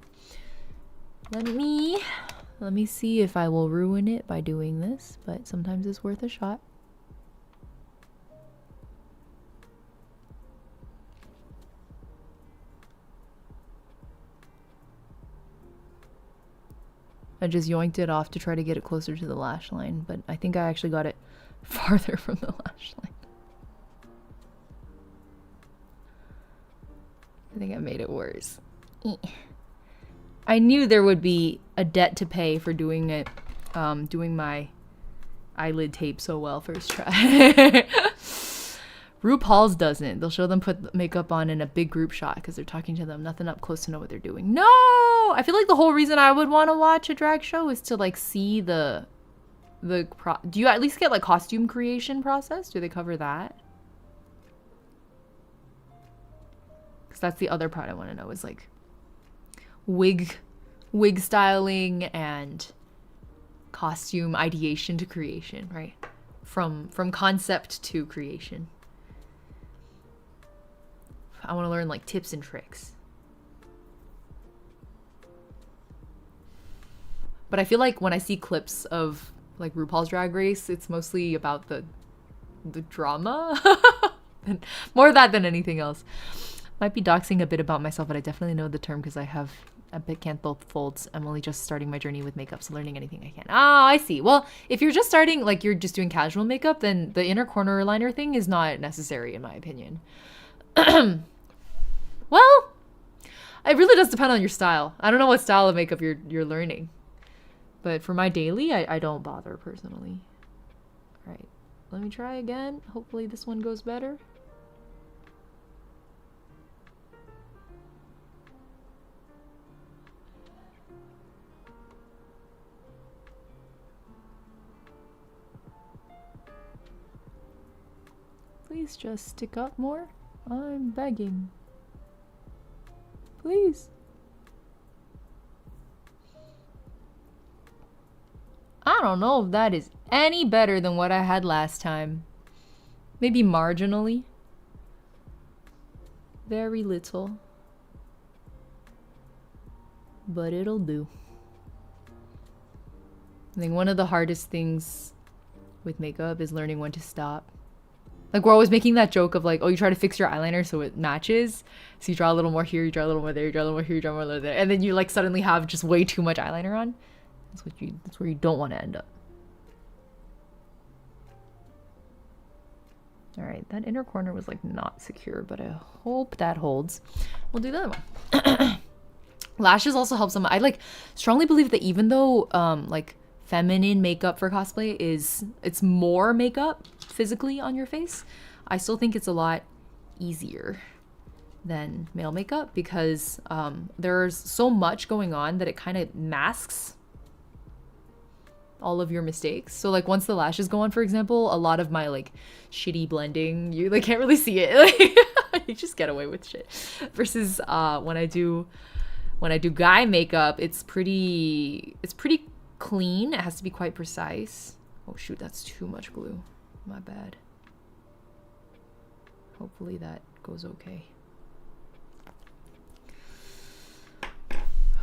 Let me see if I will ruin it by doing this, but sometimes it's worth a shot. I just yoinked it off to try to get it closer to the lash line, but I think I actually got it farther from the lash line. I think I made it worse. I knew there would be a debt to pay for doing it, doing my eyelid tape so well first try. RuPaul's doesn't. They'll show them put makeup on in a big group shot because they're talking to them, nothing up close to know what they're doing. No! I feel like the whole reason I would want to watch a drag show is to like see do you at least get like costume creation process? Do they cover that? Because that's the other part I want to know is like wig styling and costume ideation to creation, right? From concept to creation. I want to learn like tips and tricks. But I feel like when I see clips of like RuPaul's Drag Race, it's mostly about the drama. And more of that than anything else. Might be doxing a bit about myself, but I definitely know the term because I have a bit canthal folds. I'm only just starting my journey with makeup, so learning anything I can. Oh, I see. Well, if you're just starting, like you're just doing casual makeup, then the inner corner liner thing is not necessary in my opinion. Well, it really does depend on your style. I don't know what style of makeup you're learning. But for my daily, I don't bother personally. All right, let me try again. Hopefully this one goes better. Please just stick up more. I'm begging. Please. I don't know if that is any better than what I had last time. Maybe marginally. Very little. But it'll do. I think one of the hardest things with makeup is learning when to stop. Like we're always making that joke of like, oh, you try to fix your eyeliner so it matches. So you draw a little more here, you draw a little more there, you draw a little more here, you draw a little there. And then you like suddenly have just way too much eyeliner on. That's where you don't want to end up. All right, that inner corner was like not secure, but I hope that holds. We'll do the other one. Lashes also help some. I like strongly believe that even though like feminine makeup for cosplay it's more makeup physically on your face, I still think it's a lot easier than male makeup because there's so much going on that it kind of masks all of your mistakes. So like once the lashes go on, for example, a lot of my like shitty blending, you like can't really see it. Like you just get away with shit. Versus when I do guy makeup, it's pretty clean. It has to be quite precise. Oh shoot, that's too much glue. My bad. Hopefully that goes okay.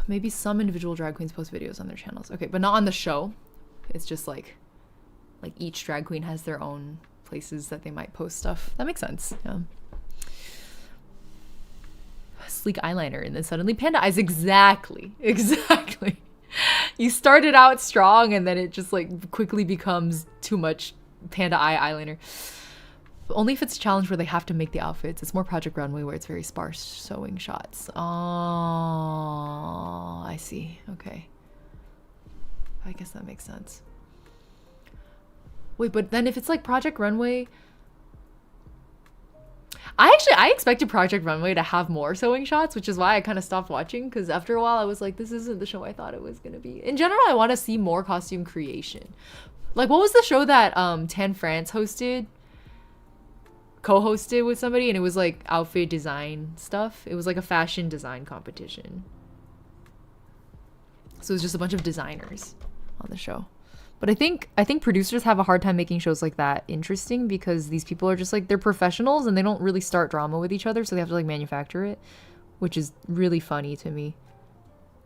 Maybe some individual drag queens post videos on their channels. Okay, but not on the show. It's just like each drag queen has their own places that they might post stuff. That makes sense. Yeah. Sleek eyeliner and then suddenly panda eyes. Exactly. You started out strong and then it just like quickly becomes too much panda eye eyeliner. But only if it's a challenge where they have to make the outfits. It's more Project Runway where it's very sparse sewing shots. Oh, I see. Okay. I guess that makes sense. Wait, but then if it's like Project Runway, I expected Project Runway to have more sewing shots, which is why I kind of stopped watching, because after a while I was like, this isn't the show I thought it was gonna be. In general, I want to see more costume creation. Like, what was the show that Tan France hosted? co-hosted with somebody, and it was like outfit design stuff. It was like a fashion design competition. So it was just a bunch of designers on the show. But I think producers have a hard time making shows like that interesting because these people are just like, they're professionals and they don't really start drama with each other, so they have to like manufacture it, which is really funny to me.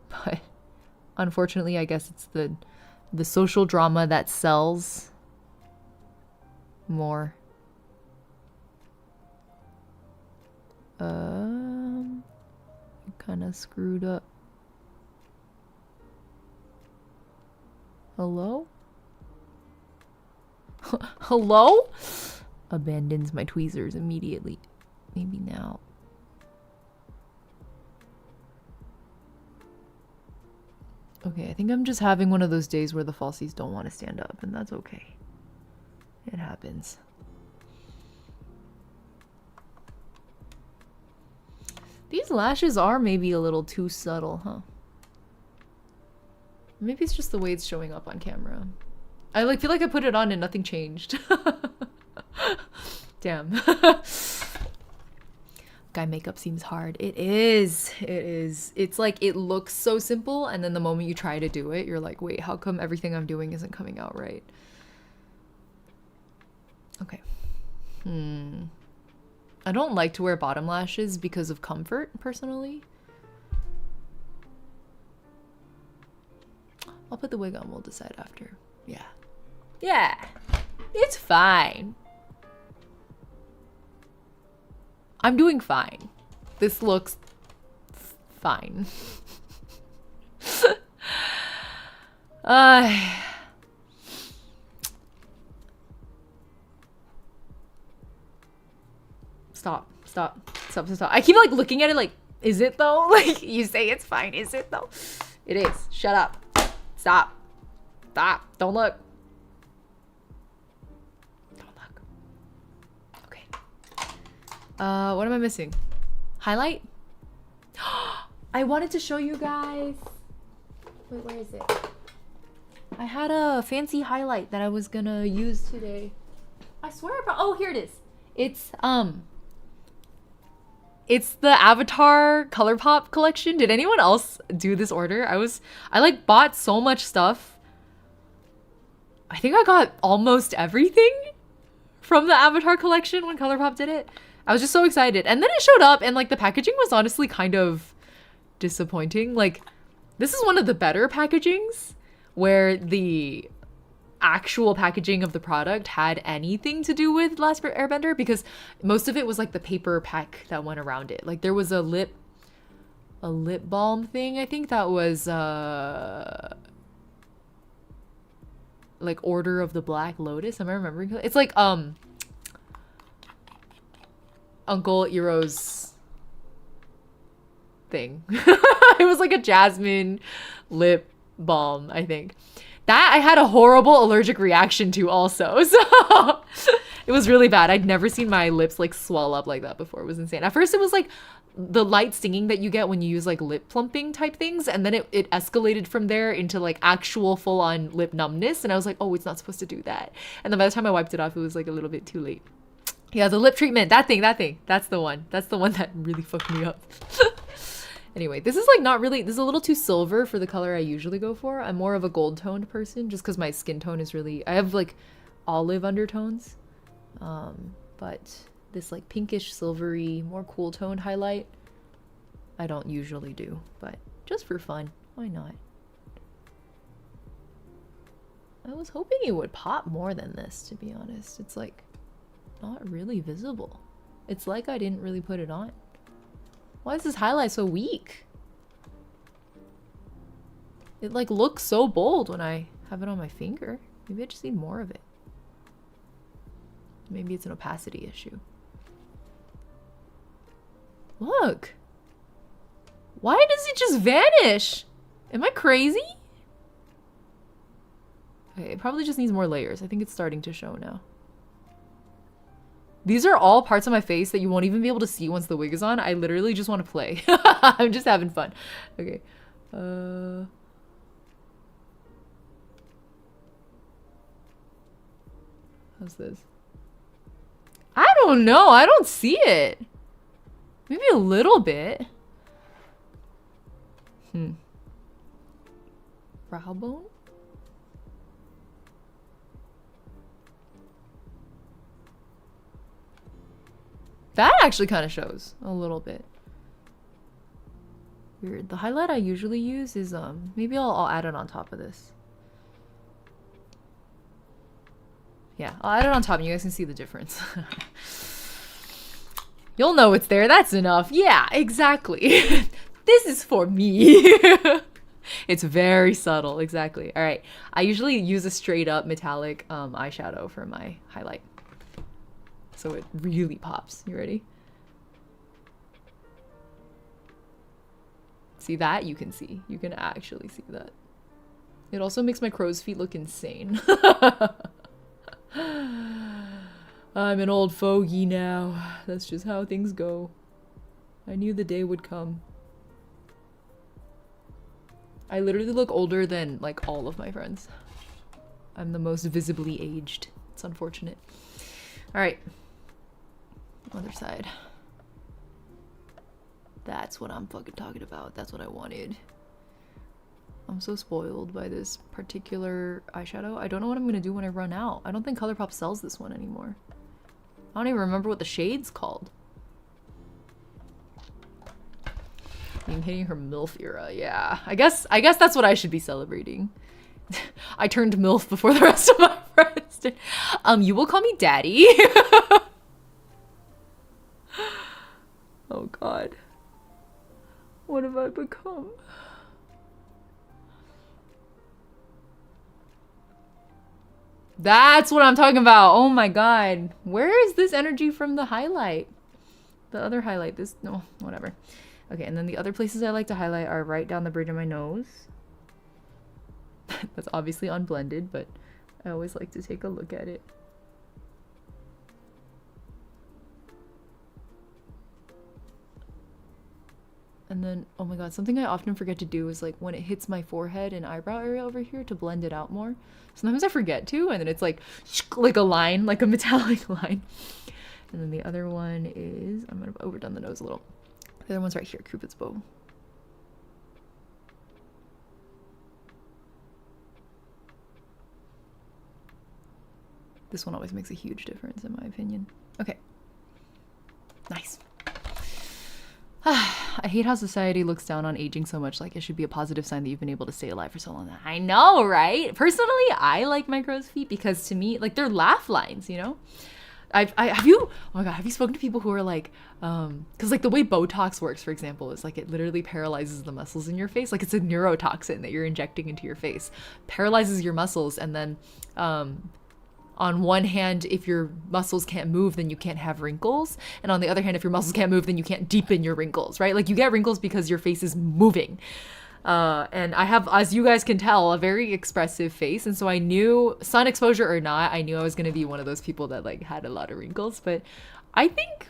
But unfortunately, I guess it's the social drama that sells more. Kind of screwed up. Hello? Hello? Abandons my tweezers immediately. Maybe now. Okay, I think I'm just having one of those days where the falsies don't want to stand up, and that's okay. It happens. These lashes are maybe a little too subtle, huh? Maybe it's just the way it's showing up on camera. I like feel like I put it on and nothing changed. Damn. Guy makeup seems hard. It is. It is. It's like it looks so simple, and then the moment you try to do it, you're like, wait, how come everything I'm doing isn't coming out right? Okay. I don't like to wear bottom lashes because of comfort, personally. I'll put the wig on, we'll decide after. Yeah. Yeah. It's fine. I'm doing fine. This looks fine. Stop. I keep like looking at it like, is it though? Like, you say it's fine, is it though? It is. Shut up. Stop. Don't look. Okay. What am I missing? Highlight? I wanted to show you guys. Wait, where is it? I had a fancy highlight that I was gonna use today. I swear oh, here it is. It's the Avatar ColourPop collection. Did anyone else do this order? I like bought so much stuff. I think I got almost everything from the Avatar collection when ColourPop did it. I was just so excited. And then it showed up and like the packaging was honestly kind of disappointing. Like, this is one of the better packagings where the actual packaging of the product had anything to do with Last Airbender, because most of it was like the paper pack that went around it. Like there was a lip balm thing, I think that was like Order of the Black Lotus. Am I remembering? It's like Uncle Iroh's thing. It was like a jasmine lip balm, I think. That I had a horrible allergic reaction to also. So it was really bad. I'd never seen my lips like swell up like that before. It was insane. At first it was like the light stinging that you get when you use like lip plumping type things. And then it escalated from there into like actual full on lip numbness. And I was like, oh, it's not supposed to do that. And then by the time I wiped it off, it was like a little bit too late. Yeah, the lip treatment, that thing. That's the one. That's the one that really fucked me up. Anyway, this is like not really, this is a little too silver for the color I usually go for. I'm more of a gold toned person just because my skin tone is really, I have like olive undertones. But this like pinkish silvery, more cool toned highlight, I don't usually do, but just for fun, why not? I was hoping it would pop more than this, to be honest. It's like not really visible. It's like I didn't really put it on. Why is this highlight so weak? It like looks so bold when I have it on my finger. Maybe I just need more of it. Maybe it's an opacity issue. Look. Why does it just vanish? Am I crazy? Okay, it probably just needs more layers. I think it's starting to show now. These are all parts of my face that you won't even be able to see once the wig is on. I literally just want to play. I'm just having fun. Okay. How's this? I don't know. I don't see it. Maybe a little bit. Brow bone? That actually kind of shows a little bit. Weird. The highlight I usually use is, maybe I'll add it on top of this. Yeah, I'll add it on top and you guys can see the difference. You'll know it's there. That's enough. Yeah, exactly. This is for me. It's very subtle. Exactly. All right. I usually use a straight up metallic eyeshadow for my highlight. So it really pops. You ready? See that? You can see. You can actually see that. It also makes my crow's feet look insane. I'm an old fogey now. That's just how things go. I knew the day would come. I literally look older than like all of my friends. I'm the most visibly aged. It's unfortunate. All right. Other side. That's what I'm fucking talking about. That's what I wanted. I'm so spoiled by this particular eyeshadow. I don't know what I'm gonna do when I run out. I don't think ColourPop sells this one anymore. I don't even remember what the shade's called. Being hitting her MILF era, yeah. I guess that's what I should be celebrating. I turned MILF before the rest of my friends did. You will call me daddy. Oh god. What have I become? That's what I'm talking about. Oh my god. Where is this energy from the highlight? The other highlight. This, no, whatever. Okay, and then the other places I like to highlight are right down the bridge of my nose. That's obviously unblended, but I always like to take a look at it. And then, oh my god, something I often forget to do is like when it hits my forehead and eyebrow area over here to blend it out more. Sometimes I forget to, and then it's like a line, like a metallic line. And then the other one is, I'm gonna overdone the nose a little. The other one's right here, Cupid's bow. This one always makes a huge difference in my opinion. Okay. Nice. I hate how society looks down on aging so much. Like, it should be a positive sign that you've been able to stay alive for so long. I know, right? Personally, I like my crow's feet because to me, like, they're laugh lines, you know? Have you, oh my god, have you spoken to people who are like, because like the way Botox works, for example, is like it literally paralyzes the muscles in your face. Like it's a neurotoxin that you're injecting into your face, paralyzes your muscles, and then on one hand, if your muscles can't move, then you can't have wrinkles. And on the other hand, if your muscles can't move, then you can't deepen your wrinkles, right? Like you get wrinkles because your face is moving. And I have, as you guys can tell, a very expressive face. And so I knew, sun exposure or not, I knew I was going to be one of those people that like had a lot of wrinkles. But I think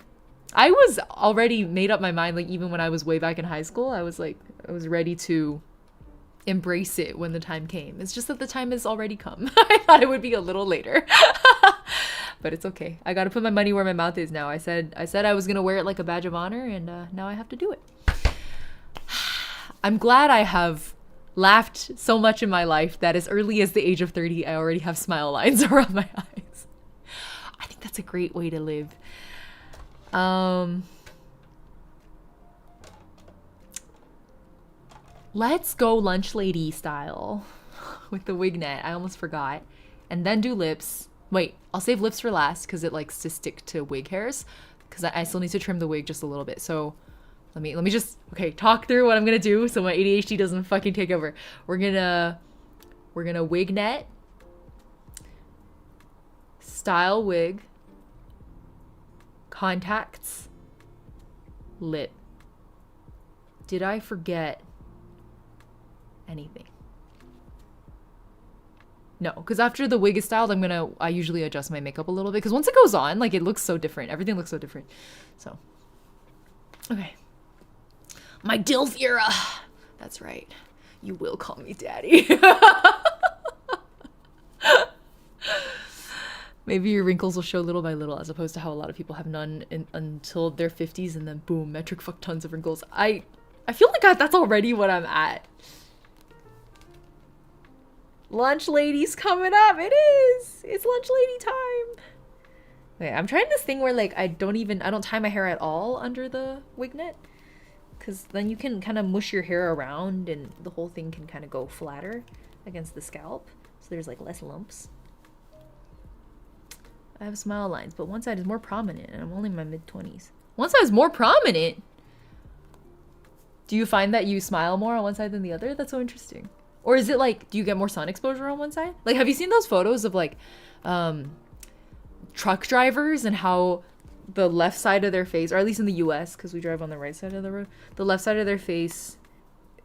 I was already made up my mind. Like even when I was way back in high school, I was ready to embrace it when the time came. It's just that the time has already come. I thought it would be a little later. But it's okay. I got to put my money where my mouth is now. I said I was going to wear it like a badge of honor, and now I have to do it. I'm glad I have laughed so much in my life that as early as the age of 30, I already have smile lines around my eyes. I think that's a great way to live. Let's go lunch lady style with the wig net. I almost forgot. And then do lips. Wait, I'll save lips for last because it likes to stick to wig hairs because I still need to trim the wig just a little bit. So let me just, okay, talk through what I'm gonna do so my ADHD doesn't fucking take over. We're gonna wig net, style wig, contacts, lip. Did I forget anything? No, because after the wig is styled, I usually adjust my makeup a little bit because once it goes on, like it looks so different. Everything looks so different. So, okay. My DILF era. That's right. You will call me daddy. Maybe your wrinkles will show little by little, as opposed to how a lot of people have none until their 50s, and then boom, metric fuck tons of wrinkles. I feel like that's already what I'm at. Lunch lady's coming up. It is. It's lunch lady time. Okay, I'm trying this thing where like I don't tie my hair at all under the wig net, because then you can kind of mush your hair around and the whole thing can kind of go flatter against the scalp, so there's like less lumps. I have smile lines, but one side is more prominent, and I'm only in my mid-20s. One side is more prominent? Do you find that you smile more on one side than the other? That's so interesting. Or is it like, do you get more sun exposure on one side? Like, have you seen those photos of like truck drivers and how the left side of their face, or at least in the US, because we drive on the right side of the road, the left side of their face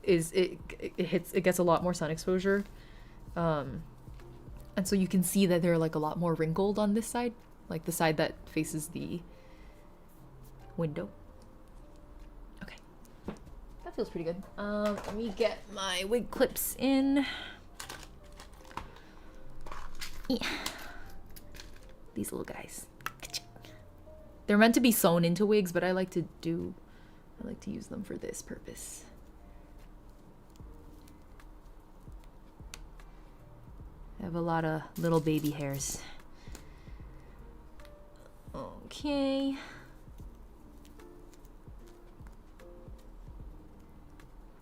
is it gets a lot more sun exposure. And so you can see that they're like a lot more wrinkled on this side, like the side that faces the window. Okay, that feels pretty good. Let me get my wig clips in. Yeah. These little guys. They're meant to be sewn into wigs, but I like to use them for this purpose. I have a lot of little baby hairs. Okay.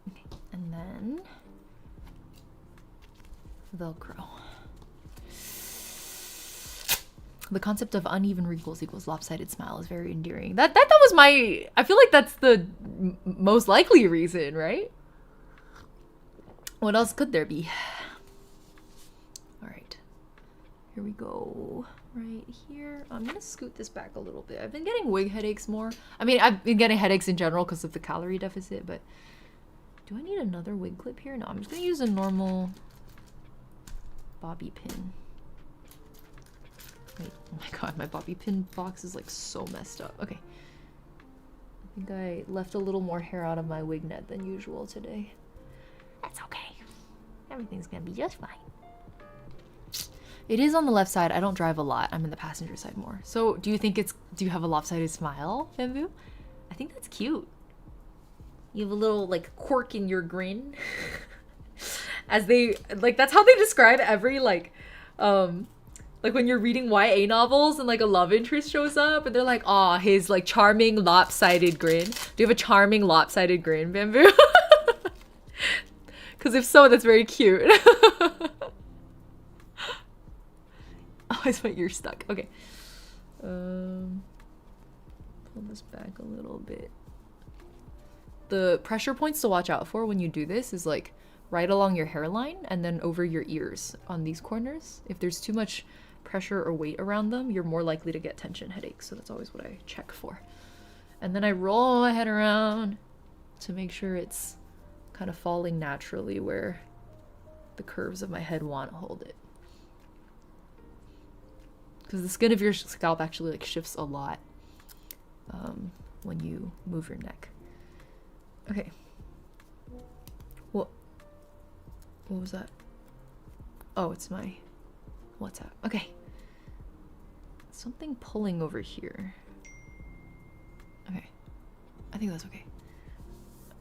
Okay, and then Velcro. The concept of uneven wrinkles equals lopsided smile is very endearing. That was my, I feel like that's the most likely reason, right? What else could there be? All right, here we go. Right here. I'm gonna scoot this back a little bit. I've been getting wig headaches more. I mean, I've been getting headaches in general because of the calorie deficit, but do I need another wig clip here? No, I'm just gonna use a normal bobby pin. Wait, oh my god, my bobby pin box is like so messed up. Okay. I think I left a little more hair out of my wig net than usual today. That's okay. Everything's gonna be just fine. It is on the left side. I don't drive a lot. I'm in the passenger side more. So do you have a lopsided smile, Bamboo? I think that's cute. You have a little like quirk in your grin. As they, like, that's how they describe every like when you're reading YA novels and like a love interest shows up and they're like, aw, his like charming lopsided grin. Do you have a charming lopsided grin, Bamboo? Because if so, that's very cute. Oh, it's my ear stuck. Okay. Pull this back a little bit. The pressure points to watch out for when you do this is like right along your hairline and then over your ears on these corners. If there's too much pressure or weight around them, you're more likely to get tension headaches. So that's always what I check for. And then I roll my head around to make sure it's kind of falling naturally where the curves of my head want to hold it. Because the skin of your scalp actually like shifts a lot when you move your neck. Okay. What was that? Oh, it's my WhatsApp. Okay. Something pulling over here. Okay. I think that's okay.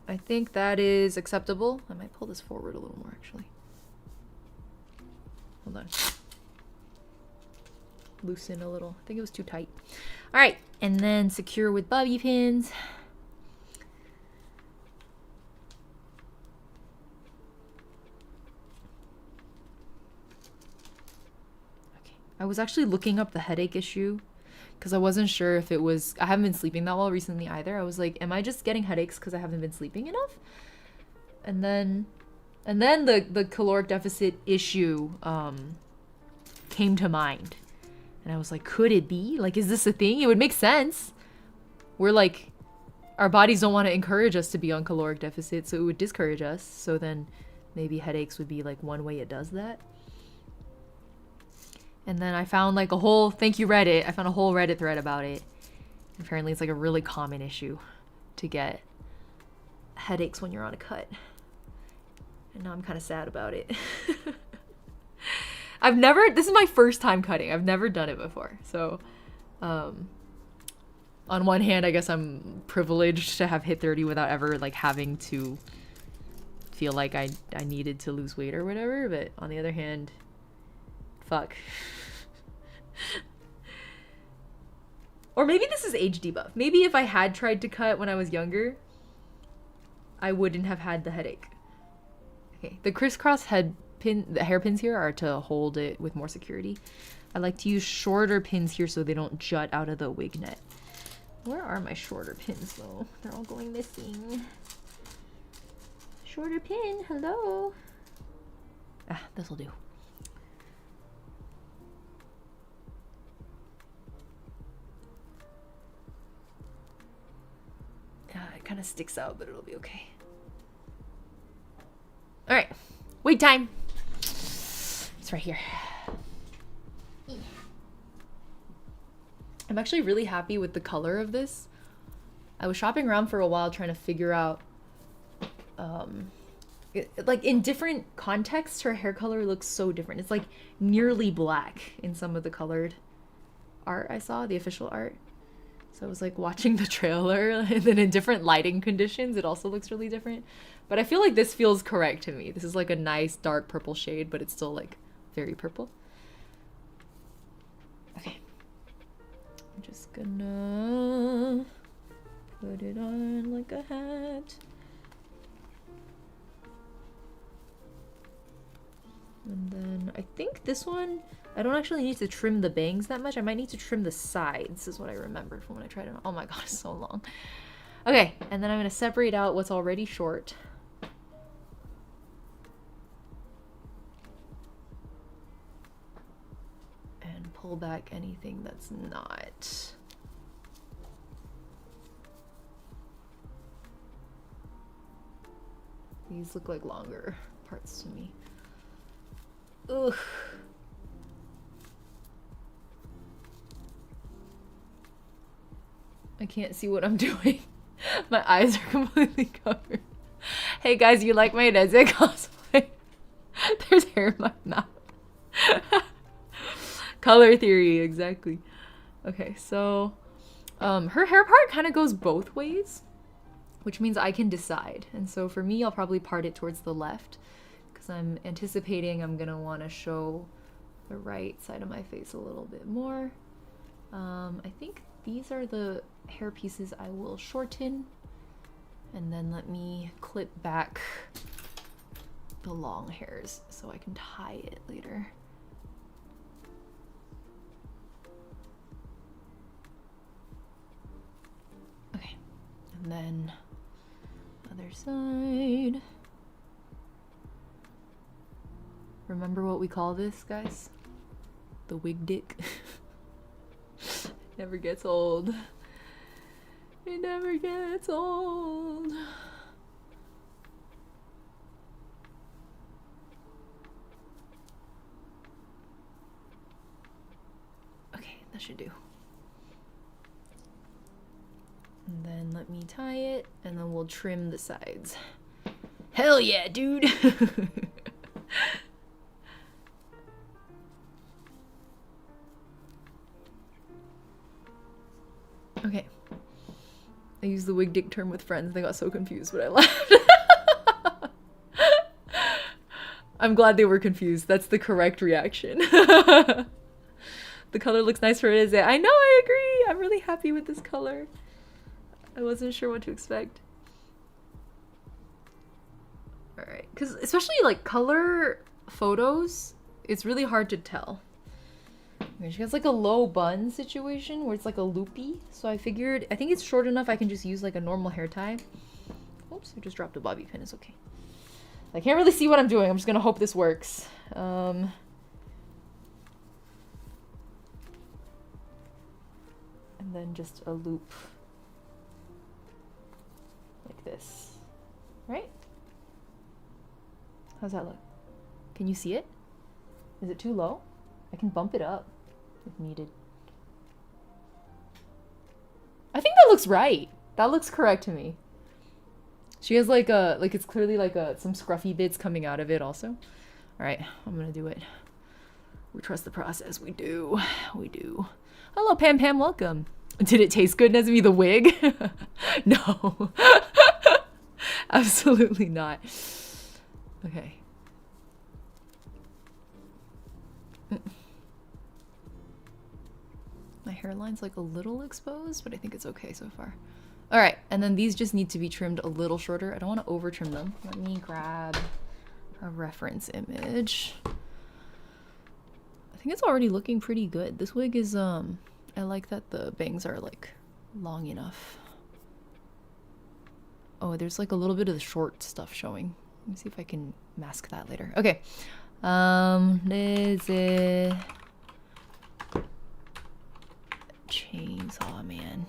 I think that is acceptable. I might pull this forward a little more actually. Hold on. Loosen a little. I think it was too tight. All right, and then secure with bobby pins. Okay, I was actually looking up the headache issue because I wasn't sure if it was, I haven't been sleeping that well recently either. I was like, am I just getting headaches because I haven't been sleeping enough? And then the caloric deficit issue came to mind. And I was like, could it be? Like, is this a thing? It would make sense. We're like, our bodies don't want to encourage us to be on caloric deficit, so it would discourage us. So then maybe headaches would be like one way it does that. And then I found like a whole, thank you Reddit, I found a whole Reddit thread about it. Apparently it's like a really common issue to get headaches when you're on a cut. And now I'm kind of sad about it. this is my first time cutting. I've never done it before. So, on one hand, I guess I'm privileged to have hit 30 without ever like having to feel like I needed to lose weight or whatever. But on the other hand, fuck. Or maybe this is age debuff. Maybe if I had tried to cut when I was younger, I wouldn't have had the headache. Okay, the crisscross the hairpins here are to hold it with more security. I like to use shorter pins here so they don't jut out of the wig net. Where are my shorter pins though? They're all going missing. Shorter pin, hello. Ah, this'll do. It kind of sticks out, but it'll be okay. All right, wait time. It's right here. I'm actually really happy with the color of this. I was shopping around for a while trying to figure out, like in different contexts, her hair color looks so different. It's like nearly black in some of the colored art I saw, the official art. So I was like watching the trailer, and then in different lighting conditions, it also looks really different. But I feel like this feels correct to me. This is like a nice dark purple shade, but it's still like very purple. Okay. I'm just gonna put it on like a hat. And then I think this one, I don't actually need to trim the bangs that much. I might need to trim the sides, is what I remember from when I tried it on. Oh my god, it's so long. Okay, and then I'm gonna separate out what's already short. And pull back anything that's not. These look like longer parts to me. Ugh. I can't see what I'm doing. My eyes are completely covered. Hey guys, you like my Reze cosplay? There's hair in my mouth. Color theory, exactly. Okay, so her hair part kind of goes both ways, which means I can decide. And so for me, I'll probably part it towards the left because I'm anticipating I'm gonna want to show the right side of my face a little bit more. I think these are the hair pieces I will shorten, and then let me clip back the long hairs so I can tie it later. Okay, and then other side. Remember what we call this, guys? The wig dick. Never gets old. It never gets old. Okay, that should do. And then let me tie it, and then we'll trim the sides. Hell yeah, dude! Okay. I used the wig dick term with friends. They got so confused, but I laughed. I'm glad they were confused. That's the correct reaction. The color looks nice for Reze. I know, I agree. I'm really happy with this color. I wasn't sure what to expect. Alright, because especially like color photos, it's really hard to tell. She has like a low bun situation where it's like a loopy. So I figured, I think it's short enough I can just use like a normal hair tie. Oops, I just dropped a bobby pin. It's okay. I can't really see what I'm doing. I'm just gonna hope this works. And then just a loop like this, right? How's that look? Can you see it? Is it too low? I can bump it up if needed. I think that looks right. That looks correct to me. She has like a, like it's clearly like some scruffy bits coming out of it also. All right, I'm gonna do it. We trust the process. We do. We do. Hello, Pam Pam. Welcome. Did it taste good, Nezmi, the wig? No. Absolutely not. Okay. My hairline's like a little exposed, but I think it's okay so far. All right, and then these just need to be trimmed a little shorter. I don't want to over trim them. Let me grab a reference image. I think it's already looking pretty good. This wig is, I like that the bangs are like long enough. Oh, there's like a little bit of the short stuff showing. Let me see if I can mask that later. Okay. Reze. Chainsaw man.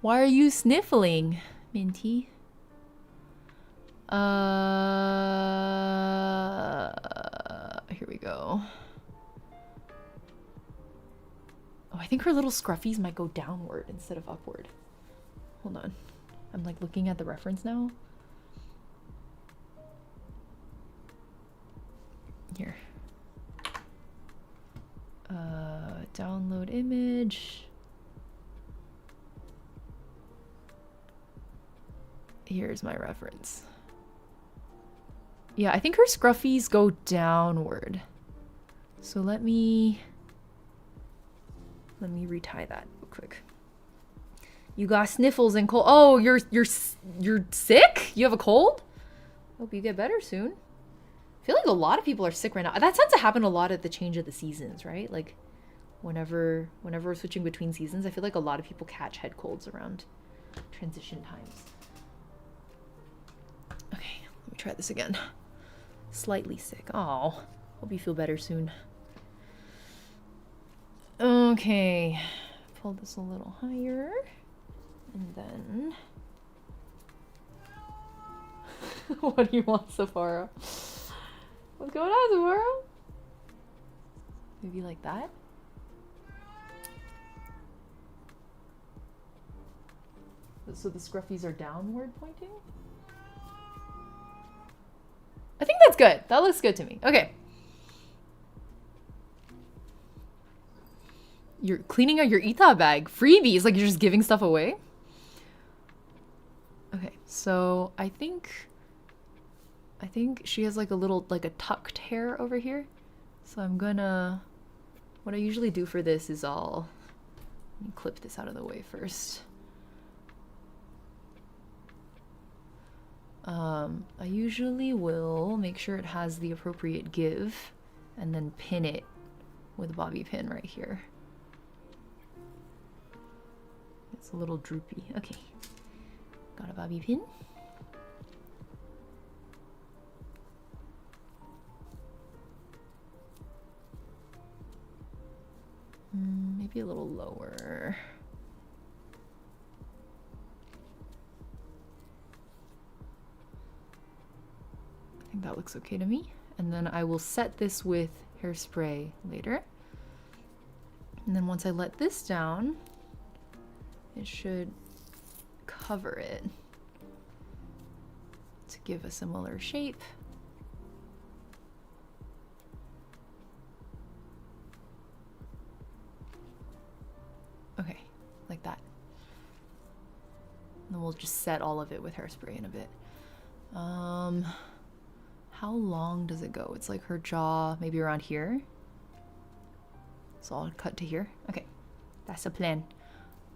Why are you sniffling, Minty? Here we go. Oh, I think her little scruffies might go downward instead of upward. Hold on. I'm like looking at the reference now. Here. Download image. Here's my reference. Yeah, I think her scruffies go downward. So let me retie that real quick. You got sniffles and cold. Oh, you're sick? You have a cold? Hope you get better soon. I feel like a lot of people are sick right now. That tends to happen a lot at the change of the seasons, right? Like whenever we're switching between seasons, I feel like a lot of people catch head colds around transition times. Okay, let me try this again. Slightly sick. Oh, hope you feel better soon. Okay, pull this a little higher. And then... What do you want, Sephora? What's going on, Sephora? Maybe like that? So the scruffies are downward pointing? I think that's good. That looks good to me. Okay. You're cleaning out your ETA bag. Freebies, like you're just giving stuff away? Okay, so I think she has like a little, like a tucked hair over here. So I'm gonna, what I usually do for this is let me clip this out of the way first. I usually will make sure it has the appropriate give and then pin it with a bobby pin right here. It's a little droopy. Okay, got a bobby pin. Maybe a little lower. I think that looks okay to me. And then I will set this with hairspray later. And then once I let this down, it should cover it to give a similar shape. Okay, like that. And then we'll just set all of it with hairspray in a bit. How long does it go? It's like her jaw, maybe around here. So I'll cut to here. Okay, that's the plan.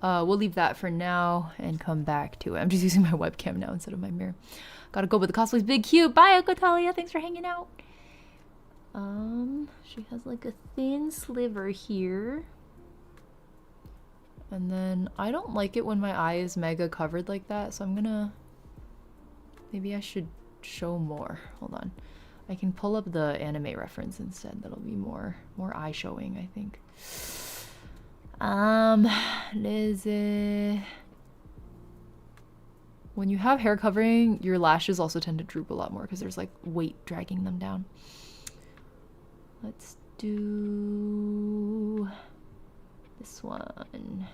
We'll leave that for now and come back to it. I'm just using my webcam now instead of my mirror. Gotta go, but the cosplay's big cute. Bye, Akotalia. Thanks for hanging out. She has like a thin sliver here. And then I don't like it when my eye is mega covered like that, so I'm gonna... Maybe I should show more. Hold on. I can pull up the anime reference instead. That'll be more eye showing, I think. Reze. When you have hair covering, your lashes also tend to droop a lot more because there's like weight dragging them down. Let's do this one.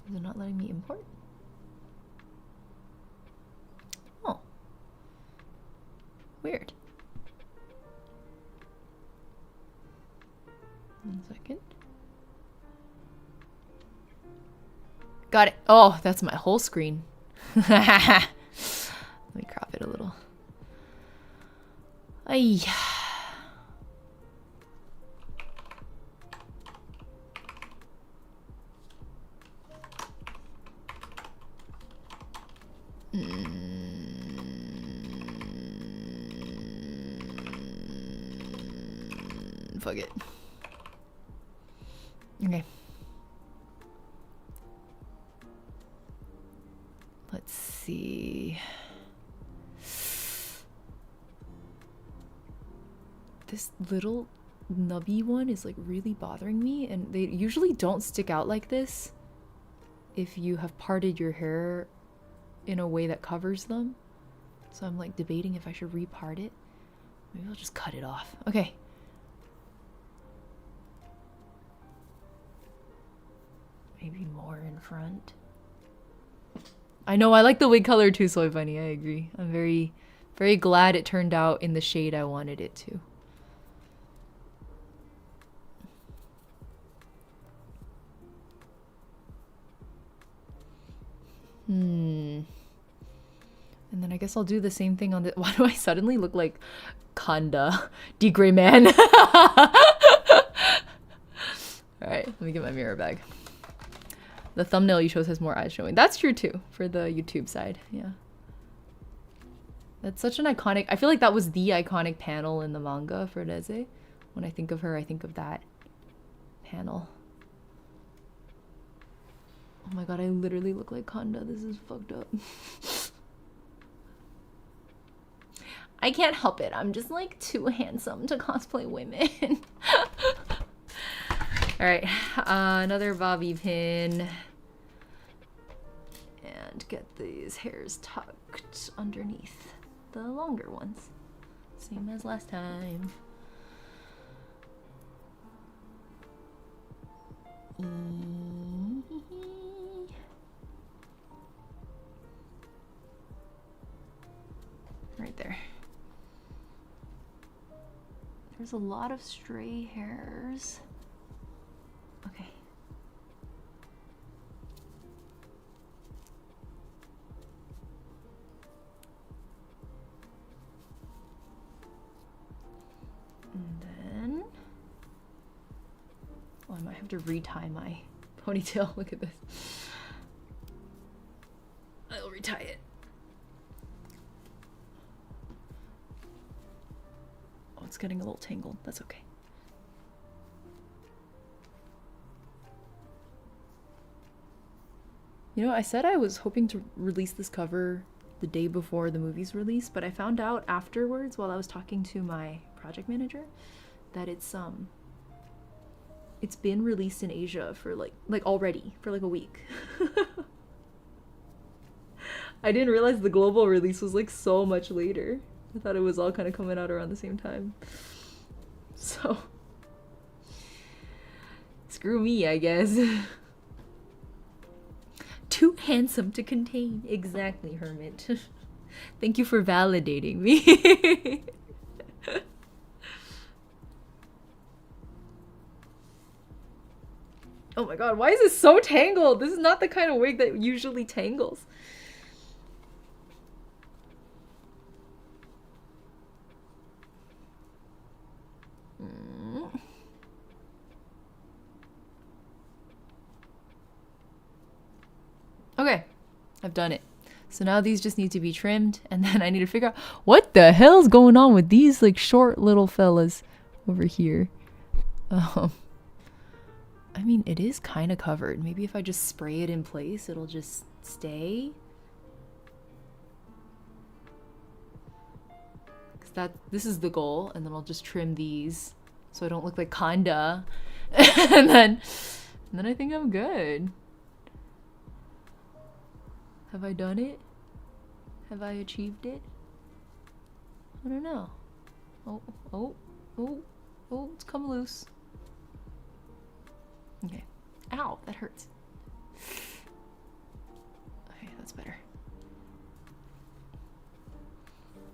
Is it not letting me import? Weird. 1 second. Got it. Oh, that's my whole screen. Let me crop it a little. Ay. Fuck it. Okay. Let's see. This little nubby one is like really bothering me, and they usually don't stick out like this if you have parted your hair in a way that covers them. So I'm like debating if I should repart it. Maybe I'll just cut it off. Okay. Maybe more in front. I know, I like the wig color too, Soy Bunny. I agree. I'm very, very glad it turned out in the shade I wanted it to. And then I guess I'll do the same thing on the... Why do I suddenly look like Kanda? D-Gray Man. Alright, let me get my mirror bag. The thumbnail you chose has more eyes showing. That's true too, for the YouTube side. Yeah. That's such an iconic... I feel like that was the iconic panel in the manga for Reze. When I think of her, I think of that panel. Oh my god, I literally look like Kanda. This is fucked up. I can't help it. I'm just like too handsome to cosplay women. Alright, another bobby pin. And get these hairs tucked underneath the longer ones. Same as last time. Right there. There's a lot of stray hairs. Okay. And then... Oh, I might have to retie my ponytail. Look at this. I'll retie it. Oh, it's getting a little tangled. That's okay. You know, I said I was hoping to release this cover the day before the movie's release, but I found out afterwards while I was talking to my project manager that it's been released in Asia for like already for like a week. I didn't realize the global release was like so much later. I thought it was all kind of coming out around the same time. So screw me, I guess. Too handsome to contain. Exactly, Hermit. Thank you for validating me. Oh my god, why is this so tangled? This is not the kind of wig that usually tangles. Okay, I've done it. So now these just need to be trimmed, and then I need to figure out what the hell's going on with these like short little fellas over here. I mean, it is kind of covered. Maybe if I just spray it in place, it'll just stay. Because this is the goal, and then I'll just trim these so I don't look like Kanda. and then I think I'm good. Have I done it? Have I achieved it? I don't know. Oh, it's come loose. Okay. Ow, that hurts. Okay, that's better.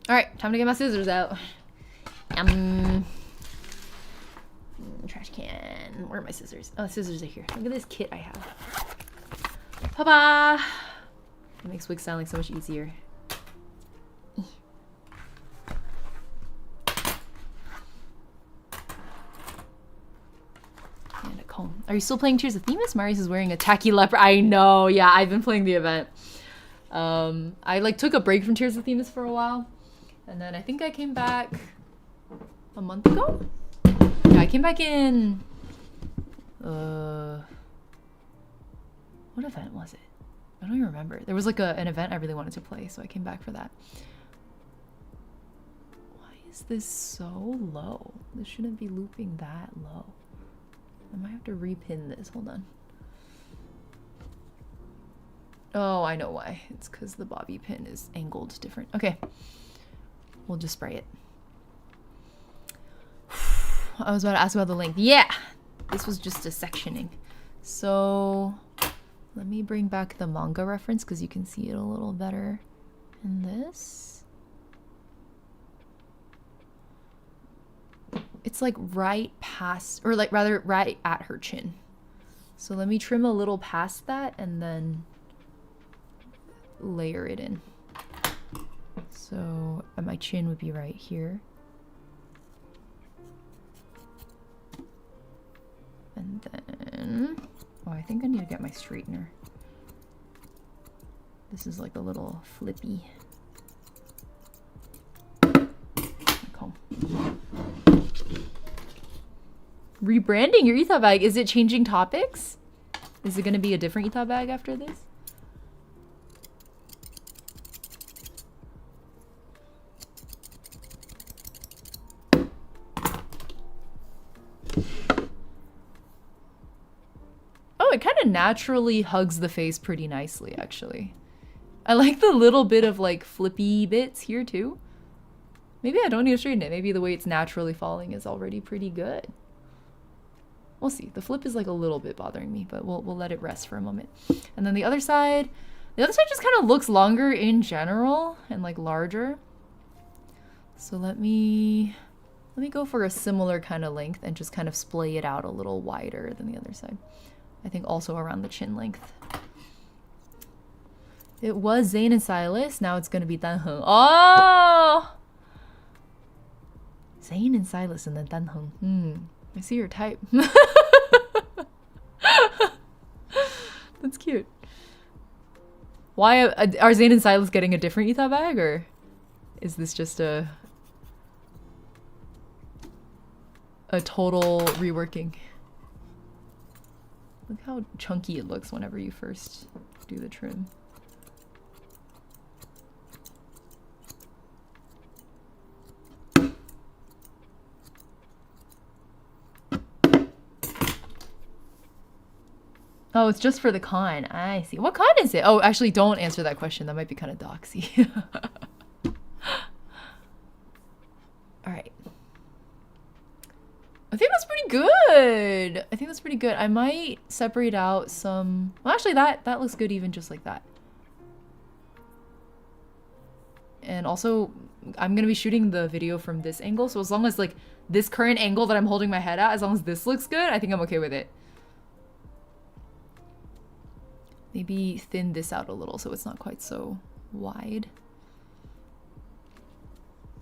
All right, time to get my scissors out. Trash can. Where are my scissors? Oh, scissors are here. Look at this kit I have. Pa-ba! It makes wig styling so much easier. And a comb. Are you still playing Tears of Themis? Marius is wearing a tacky leopard. I know. Yeah, I've been playing the event. I like took a break from Tears of Themis for a while, and then I think I came back a month ago. Yeah, I came back in. What event was it? I don't even remember. There was like an event I really wanted to play, so I came back for that. Why is this so low? This shouldn't be looping that low. I might have to repin this. Hold on. Oh, I know why. It's because the bobby pin is angled different. Okay. We'll just spray it. I was about to ask about the length. Yeah! This was just a sectioning. So let me bring back the manga reference because you can see it a little better in this. It's like right past, or like rather right at her chin. So let me trim a little past that and then layer it in. So my chin would be right here. And then, oh, I think I need to get my straightener. This is like a little flippy comb. Rebranding your ethos bag. Is it changing topics? Is it going to be a different ethos bag after this? Oh, it kind of naturally hugs the face pretty nicely, actually. I like the little bit of like flippy bits here too. Maybe I don't need to straighten it. Maybe the way it's naturally falling is already pretty good. We'll see. The flip is like a little bit bothering me, but we'll let it rest for a moment. And then the other side just kind of looks longer in general and like larger. So let me go for a similar kind of length and just kind of splay it out a little wider than the other side. I think also around the chin length. It was Zayn and Silas. Now it's gonna be Danheng. Oh! Zayn and Silas and then Danheng. I see your type. That's cute. Why are Zayn and Silas getting a different ethos bag, or is this just a total reworking? Look how chunky it looks whenever you first do the trim. Oh, it's just for the con. I see. What con is it? Oh, actually, don't answer that question. That might be kind of doxy. All right. I think that's pretty good. I think that's pretty good. I might separate out some... Well, actually, that looks good even just like that. And also, I'm going to be shooting the video from this angle. So as long as, like, this current angle that I'm holding my head at, as long as this looks good, I think I'm okay with it. Maybe thin this out a little so it's not quite so wide.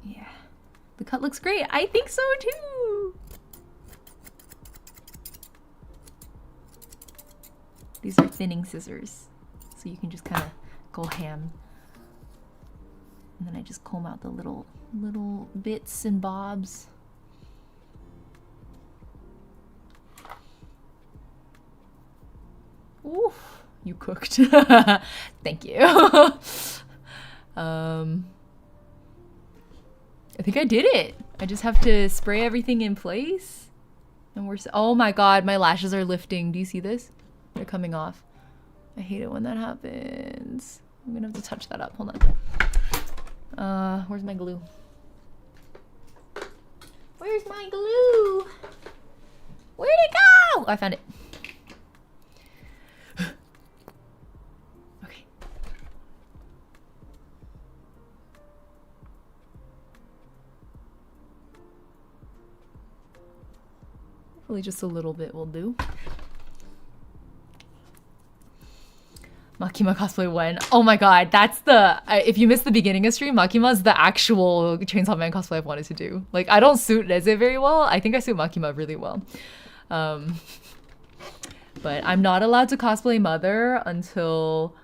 Yeah. The cut looks great. I think so too. These are thinning scissors. So you can just kind of go ham. And then I just comb out the little bits and bobs. Oof. You cooked. Thank you. I think I did it. I just have to spray everything in place. And we're oh my god, my lashes are lifting. Do you see this? They're coming off. I hate it when that happens. I'm gonna have to touch that up. Hold on. Where's my glue? Where's my glue? Where'd it go? Oh, I found it. Really just a little bit will do. Makima cosplay when? Oh my god, that's the... if you missed the beginning of stream, Makima's the actual Chainsaw Man cosplay I've wanted to do. Like, I don't suit Reze very well. I think I suit Makima really well. But I'm not allowed to cosplay Mother until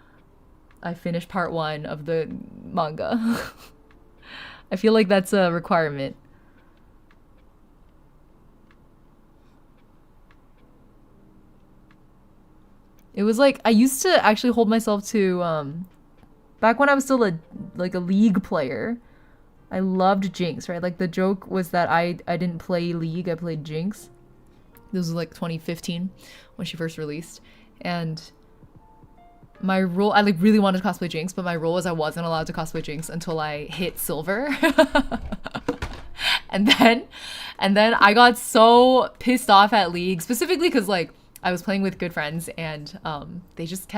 I finish part 1 of the manga. I feel like that's a requirement. It was like, I used to actually hold myself to, back when I was still a League player, I loved Jinx, right? Like, the joke was that I didn't play League, I played Jinx. This was like 2015 when she first released. And my role, I like really wanted to cosplay Jinx, but my role was I wasn't allowed to cosplay Jinx until I hit silver. and then I got so pissed off at League, specifically because like I was playing with good friends and they just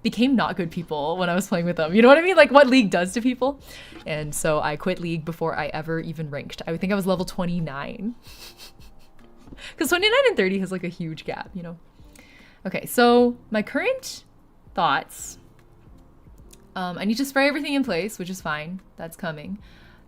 became not good people when I was playing with them. You know what I mean? Like what League does to people. And so I quit League before I ever even ranked. I think I was level 29. Because 29 and 30 has like a huge gap, you know? Okay, so my current thoughts. I need to spray everything in place, which is fine. That's coming.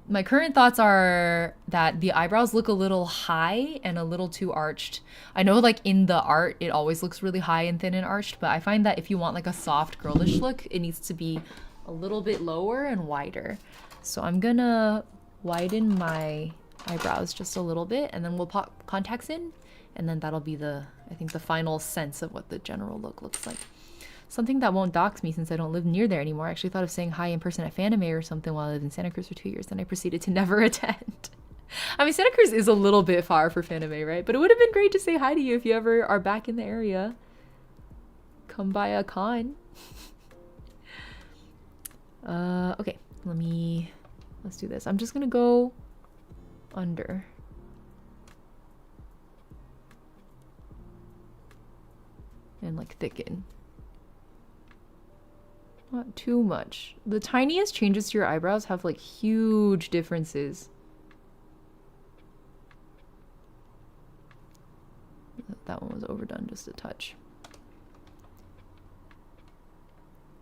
My current thoughts are that the eyebrows look a little high and a little too arched. I know like in the art, it always looks really high and thin and arched, but I find that if you want like a soft girlish look, it needs to be a little bit lower and wider. So I'm gonna widen my eyebrows just a little bit and then we'll pop contacts in and then that'll be I think the final sense of what the general look looks like. Something that won't dox me since I don't live near there anymore. I actually thought of saying hi in person at Fanime or something while I lived in Santa Cruz for 2 years. Then I proceeded to never attend. I mean, Santa Cruz is a little bit far for Fanime, right? But it would have been great to say hi to you if you ever are back in the area. Come by a con. Okay, let's do this. I'm just gonna go under. And like thicken. Not too much. The tiniest changes to your eyebrows have like huge differences. That one was overdone just a touch.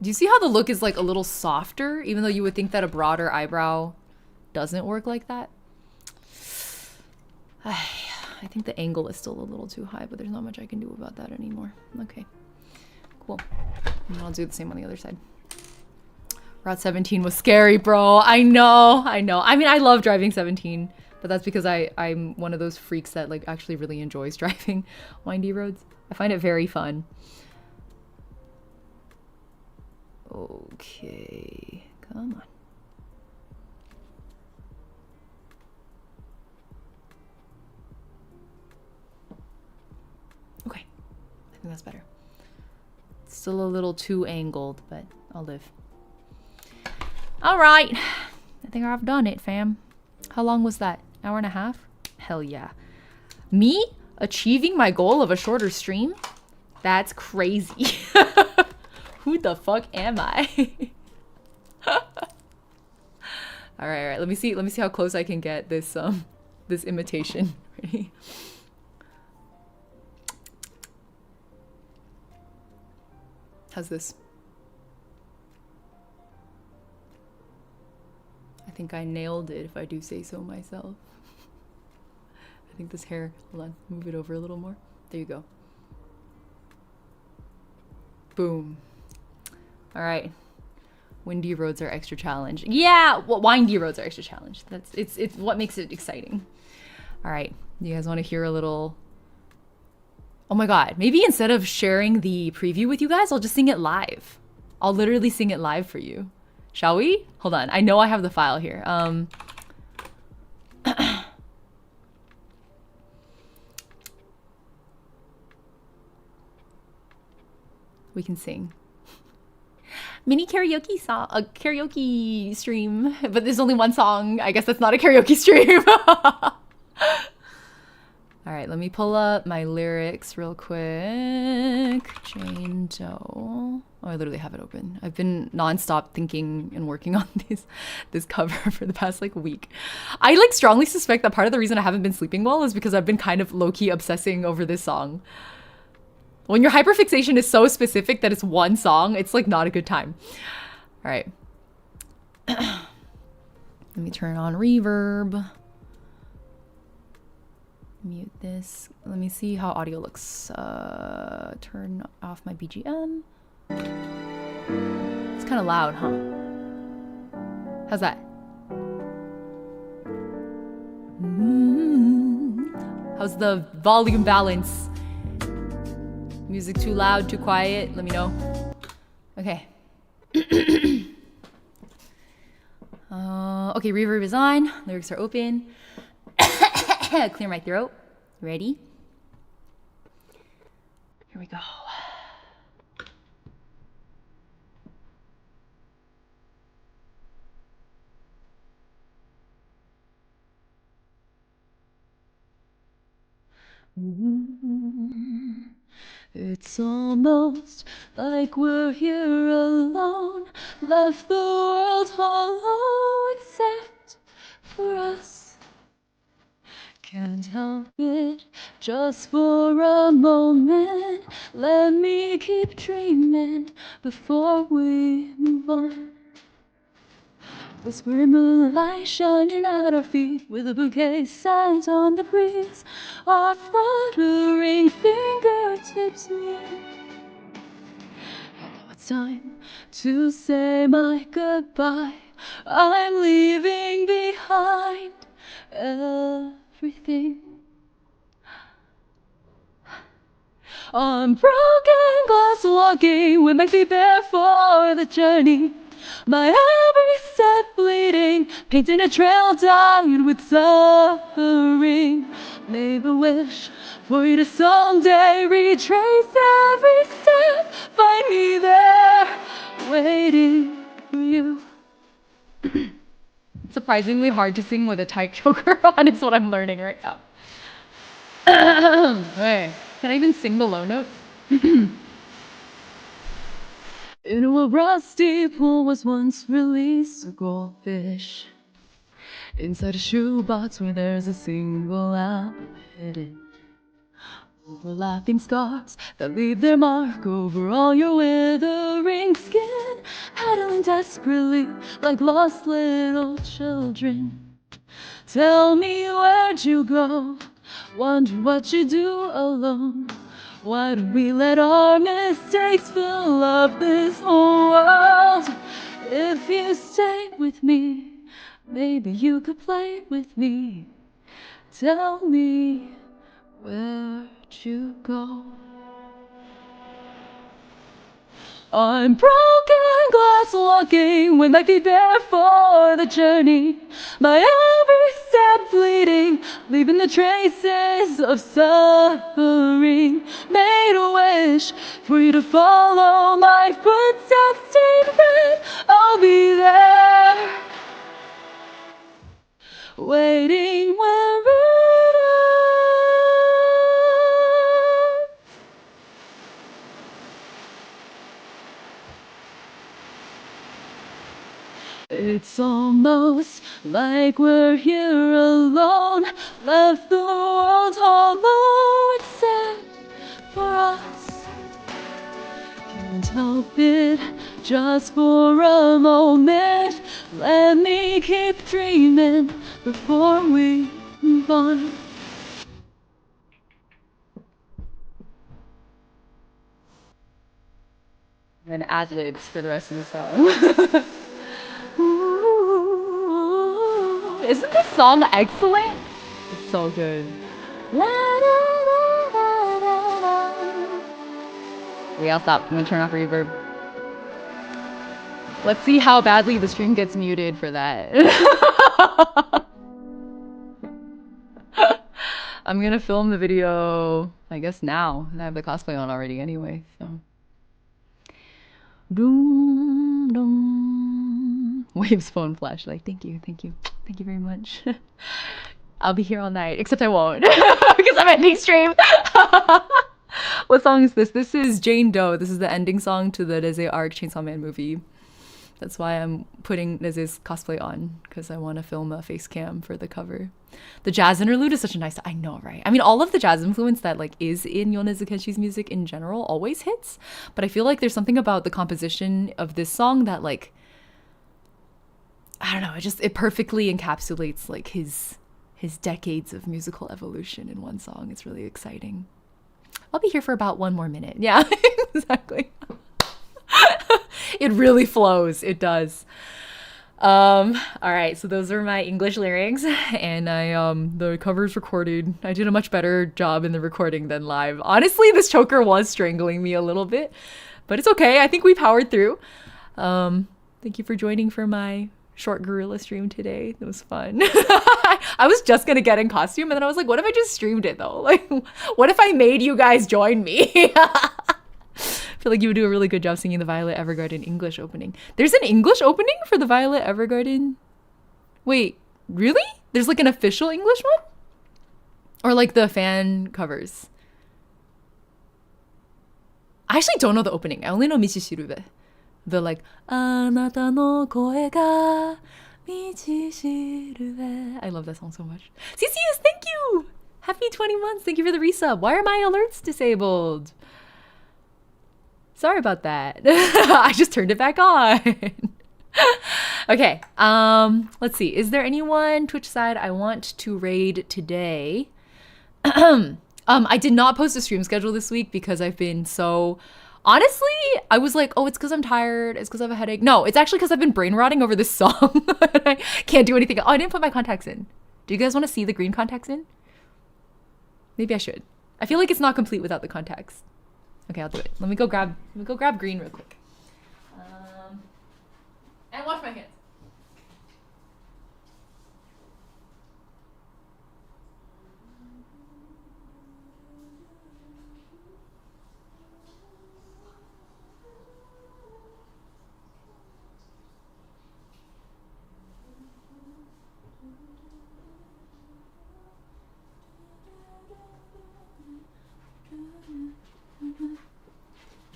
Do you see how the look is like a little softer, even though you would think that a broader eyebrow doesn't work like that? I think the angle is still a little too high, but there's not much I can do about that anymore. Okay, cool. And I'll do the same on the other side. Route 17 was scary, bro. I know. I mean, I love driving 17, but that's because I'm one of those freaks that like actually really enjoys driving windy roads. I find it very fun. Okay, come on. Okay, I think that's better. It's still a little too angled, but I'll live. All right, I think I've done it, fam. How long was that? Hour and a half? Hell yeah. Me achieving my goal of a shorter stream? That's crazy. Who the fuck am I? All right. Let me see how close I can get this this imitation. Ready? How's this? I think I nailed it if I do say so myself. I think this hair, hold on, move it over a little more. There you go. Boom. All right. Windy roads are extra challenge. Yeah, well, windy roads are extra challenge. It's what makes it exciting. All right. You guys want to hear a little? Oh my God. Maybe instead of sharing the preview with you guys, I'll just sing it live. I'll literally sing it live for you. Shall we? Hold on. I know I have the file here. We can sing. Mini karaoke song, a karaoke stream, but there's only one song. I guess that's not a karaoke stream. All right, right, let me pull up my lyrics real quick. Jane Doe. Oh, I literally have it open. I've been nonstop thinking and working on this cover for the past like week. I like strongly suspect that part of the reason I haven't been sleeping well is because I've been kind of low-key obsessing over this song. When your hyperfixation is so specific that it's one song, it's like not a good time. All right. Let me turn on reverb. Mute this. Let me see how audio looks. Turn off my BGM. It's kind of loud, huh? How's that? How's the volume balance? Music too loud, too quiet? Let me know. Okay. Okay, reverb is on. Lyrics are open. Clear my throat. Ready? Here we go. It's almost like we're here alone, left the world hollow except for us. Can't help it, just for a moment, let me keep dreaming before we move on. Whispering moonlight shining at our feet, with a bouquet scent on the breeze, our fluttering fingertips meet. Now it's time to say my goodbye. I'm leaving behind everything. On broken glass walking with my feet bare for the journey. My every step bleeding, painting a trail dyed with suffering. Made a wish for you to someday retrace every step. Find me there, waiting for you. Surprisingly hard to sing with a tight choker on is what I'm learning right now. Wait, can I even sing the low notes? Into a rusty pool was once released a goldfish. Inside a shoebox where there's a single apple hidden. Overlapping scars that leave their mark over all your withering skin. Paddling desperately like lost little children. Tell me, where'd you go? Wonder what you do alone. Why do we let our mistakes fill up this whole world? If you stay with me, maybe you could play with me. Tell me, where'd you go? I'm broken glass walking with my feet bare for the journey. My every step bleeding, leaving the traces of suffering. Made a wish for you to follow my footsteps stained red. I'll be there, waiting where it It's almost like we're here alone, left the world hollow except for us. Can't help it, just for a moment, let me keep dreaming before we move on. And ad-libs for the rest of the song. Ooh, isn't this song excellent? It's so good. Okay, I'll stop. I'm gonna turn off reverb. Let's see how badly the stream gets muted for that. I'm gonna film the video, I guess now. I have the cosplay on already anyway, so. Doom, doom. Waves phone flashlight. Thank you, thank you. Thank you very much. I'll be here all night. Except I won't. Because I'm ending stream. What song is this? This is Jane Doe. This is the ending song to the Reze arc Chainsaw Man movie. That's why I'm putting Reze's cosplay on. Because I want to film a face cam for the cover. The jazz interlude is such a nice... I know, right? I mean, all of the jazz influence that like is in Yonezu Kenshi's music in general always hits. But I feel like there's something about the composition of this song that like... I don't know. It perfectly encapsulates like his decades of musical evolution in one song. It's really exciting. I'll be here for about 1 more minute. Yeah, exactly. It really flows. It does. All right, so those are my English lyrics, and the cover's recorded. I did a much better job in the recording than live. Honestly, this choker was strangling me a little bit, but it's okay. I think we powered through. Thank you for joining for my short gorilla stream today. It was fun. I was just gonna get in costume, and then I was like, what if I just streamed it though? Like, what if I made you guys join me? I feel like you would do a really good job singing the Violet Evergarden English opening. There's an English opening for the Violet Evergarden? Wait, really? There's like an official English one? Or like the fan covers? I actually don't know the opening. I only know Michishirube. The like, Anata no koe ga Michishirube. I love that song so much. CCS, thank you! Happy 20 months. Thank you for the resub. Why are my alerts disabled? Sorry about that. I just turned it back on. Okay. Let's see. Is there anyone Twitch side I want to raid today? I did not post a stream schedule this week because I've been so... Honestly, I was like, oh, it's because I'm tired. It's because I have a headache. No, it's actually because I've been brain rotting over this song. I can't do anything. Oh, I didn't put my contacts in. Do you guys want to see the green contacts in? Maybe I should. I feel like it's not complete without the contacts. Okay, I'll do it. Let me go grab green real quick. And wash my hands.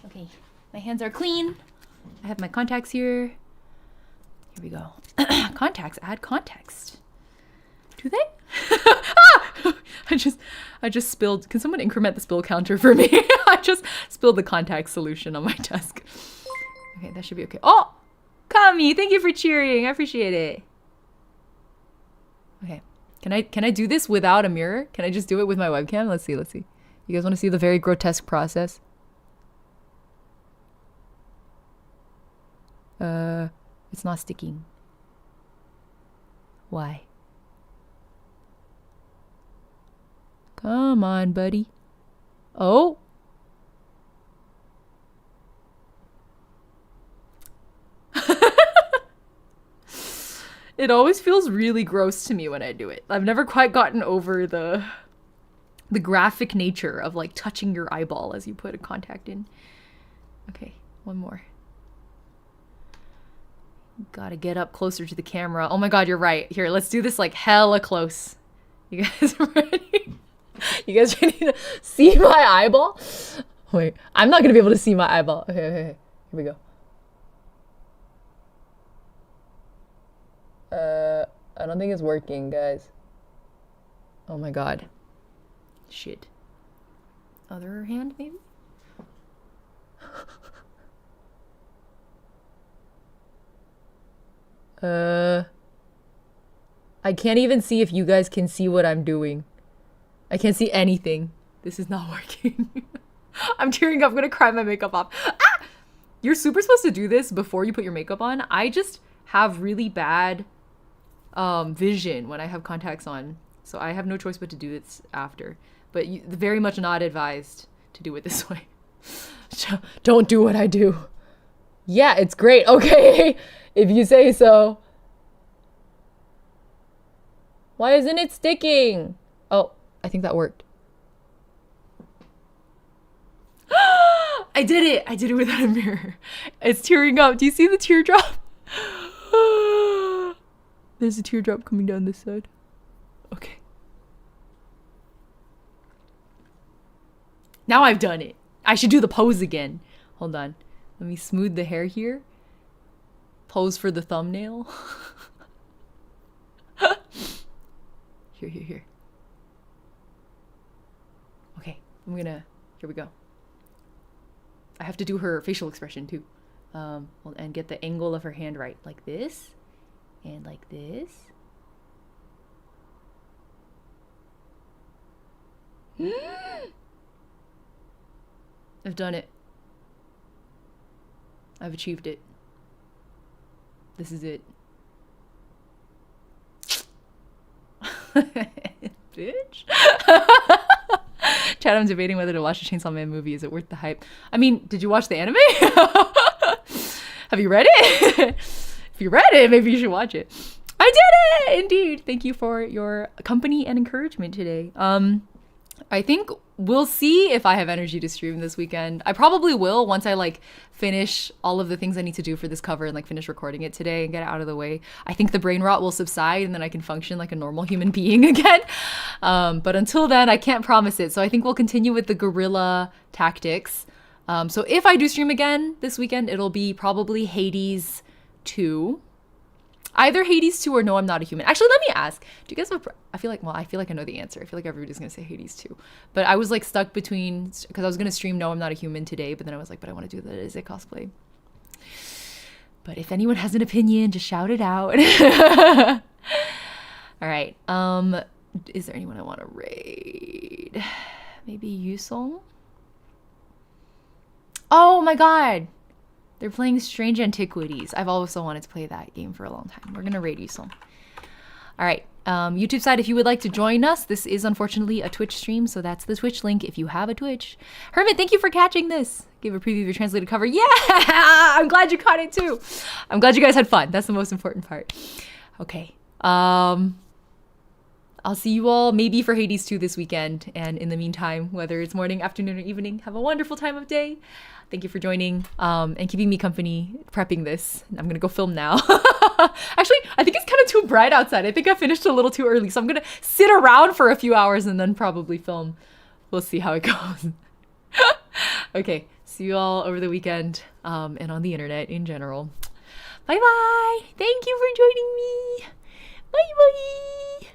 Okay, my hands are clean. I have my contacts here. Here we go. Contacts, add context. Do they? Ah! I just spilled. Can someone increment the spill counter for me? I just spilled the contact solution on my desk. Okay, that should be okay. Oh, Kami, thank you for cheering. I appreciate it. Okay, can I do this without a mirror? Can I just do it with my webcam? Let's see. You guys want to see the very grotesque process? It's not sticking. Why? Come on, buddy. Oh. It always feels really gross to me when I do it. I've never quite gotten over the graphic nature of like touching your eyeball as you put a contact in. Okay, one more. Gotta get up closer to the camera. Oh my god, you're right. Here, let's do this like hella close. You guys ready? You guys ready to see my eyeball? Wait, I'm not gonna be able to see my eyeball. Okay, here we go. I don't think it's working, guys. Oh my god. Shit. Other hand, maybe? I can't even see if you guys can see what I'm doing. I can't see anything. This is not working. I'm tearing up. I'm gonna cry my makeup off. Ah! You're super supposed to do this before you put your makeup on. I just have really bad vision when I have contacts on. So I have no choice but to do this after. But very much not advised to do it this way. Don't do what I do. Yeah, it's great. Okay, if you say so. Why isn't it sticking? Oh, I think that worked. I did it! I did it without a mirror. It's tearing up. Do you see the teardrop? There's a teardrop coming down this side. Okay. Now I've done it. I should do the pose again. Hold on. Let me smooth the hair here. Pose for the thumbnail. Here. Okay, here we go. I have to do her facial expression too. And get the angle of her hand right. Like this. And like this. I've done it. I've achieved it. This is it. Bitch. Chad, I'm debating whether to watch the Chainsaw Man movie. Is it worth the hype? I mean, did you watch the anime? Have you read it? If you read it, maybe you should watch it. I did it! Indeed. Thank you for your company and encouragement today. I think we'll see if I have energy to stream this weekend. I probably will once I like finish all of the things I need to do for this cover and like finish recording it today and get it out of the way. I think the brain rot will subside and then I can function like a normal human being again. But until then, I can't promise it. So I think we'll continue with the guerrilla tactics. So if I do stream again this weekend, it'll be probably Hades 2. Either Hades 2 or No, I'm Not a Human. Actually, let me ask. Do you guys have... I feel like I know the answer. I feel like everybody's going to say Hades 2. But I was like stuck between... Because I was going to stream No, I'm Not a Human today. But then I was like, but I want to do the Reze cosplay. But if anyone has an opinion, just shout it out. All right. Is there anyone I want to raid? Maybe Yusong? Oh my god. They're playing Strange Antiquities. I've also wanted to play that game for a long time. We're going to raid you some. All right. YouTube side, if you would like to join us, this is unfortunately a Twitch stream, so that's the Twitch link if you have a Twitch. Hermit, thank you for catching this. Give a preview of your translated cover. Yeah! I'm glad you caught it too. I'm glad you guys had fun. That's the most important part. Okay. I'll see you all maybe for Hades 2 this weekend. And in the meantime, whether it's morning, afternoon, or evening, have a wonderful time of day. Thank you for joining and keeping me company prepping this. I'm going to go film now. Actually, I think it's kind of too bright outside. I think I finished a little too early. So I'm going to sit around for a few hours and then probably film. We'll see how it goes. Okay. See you all over the weekend and on the internet in general. Bye-bye. Thank you for joining me. Bye-bye.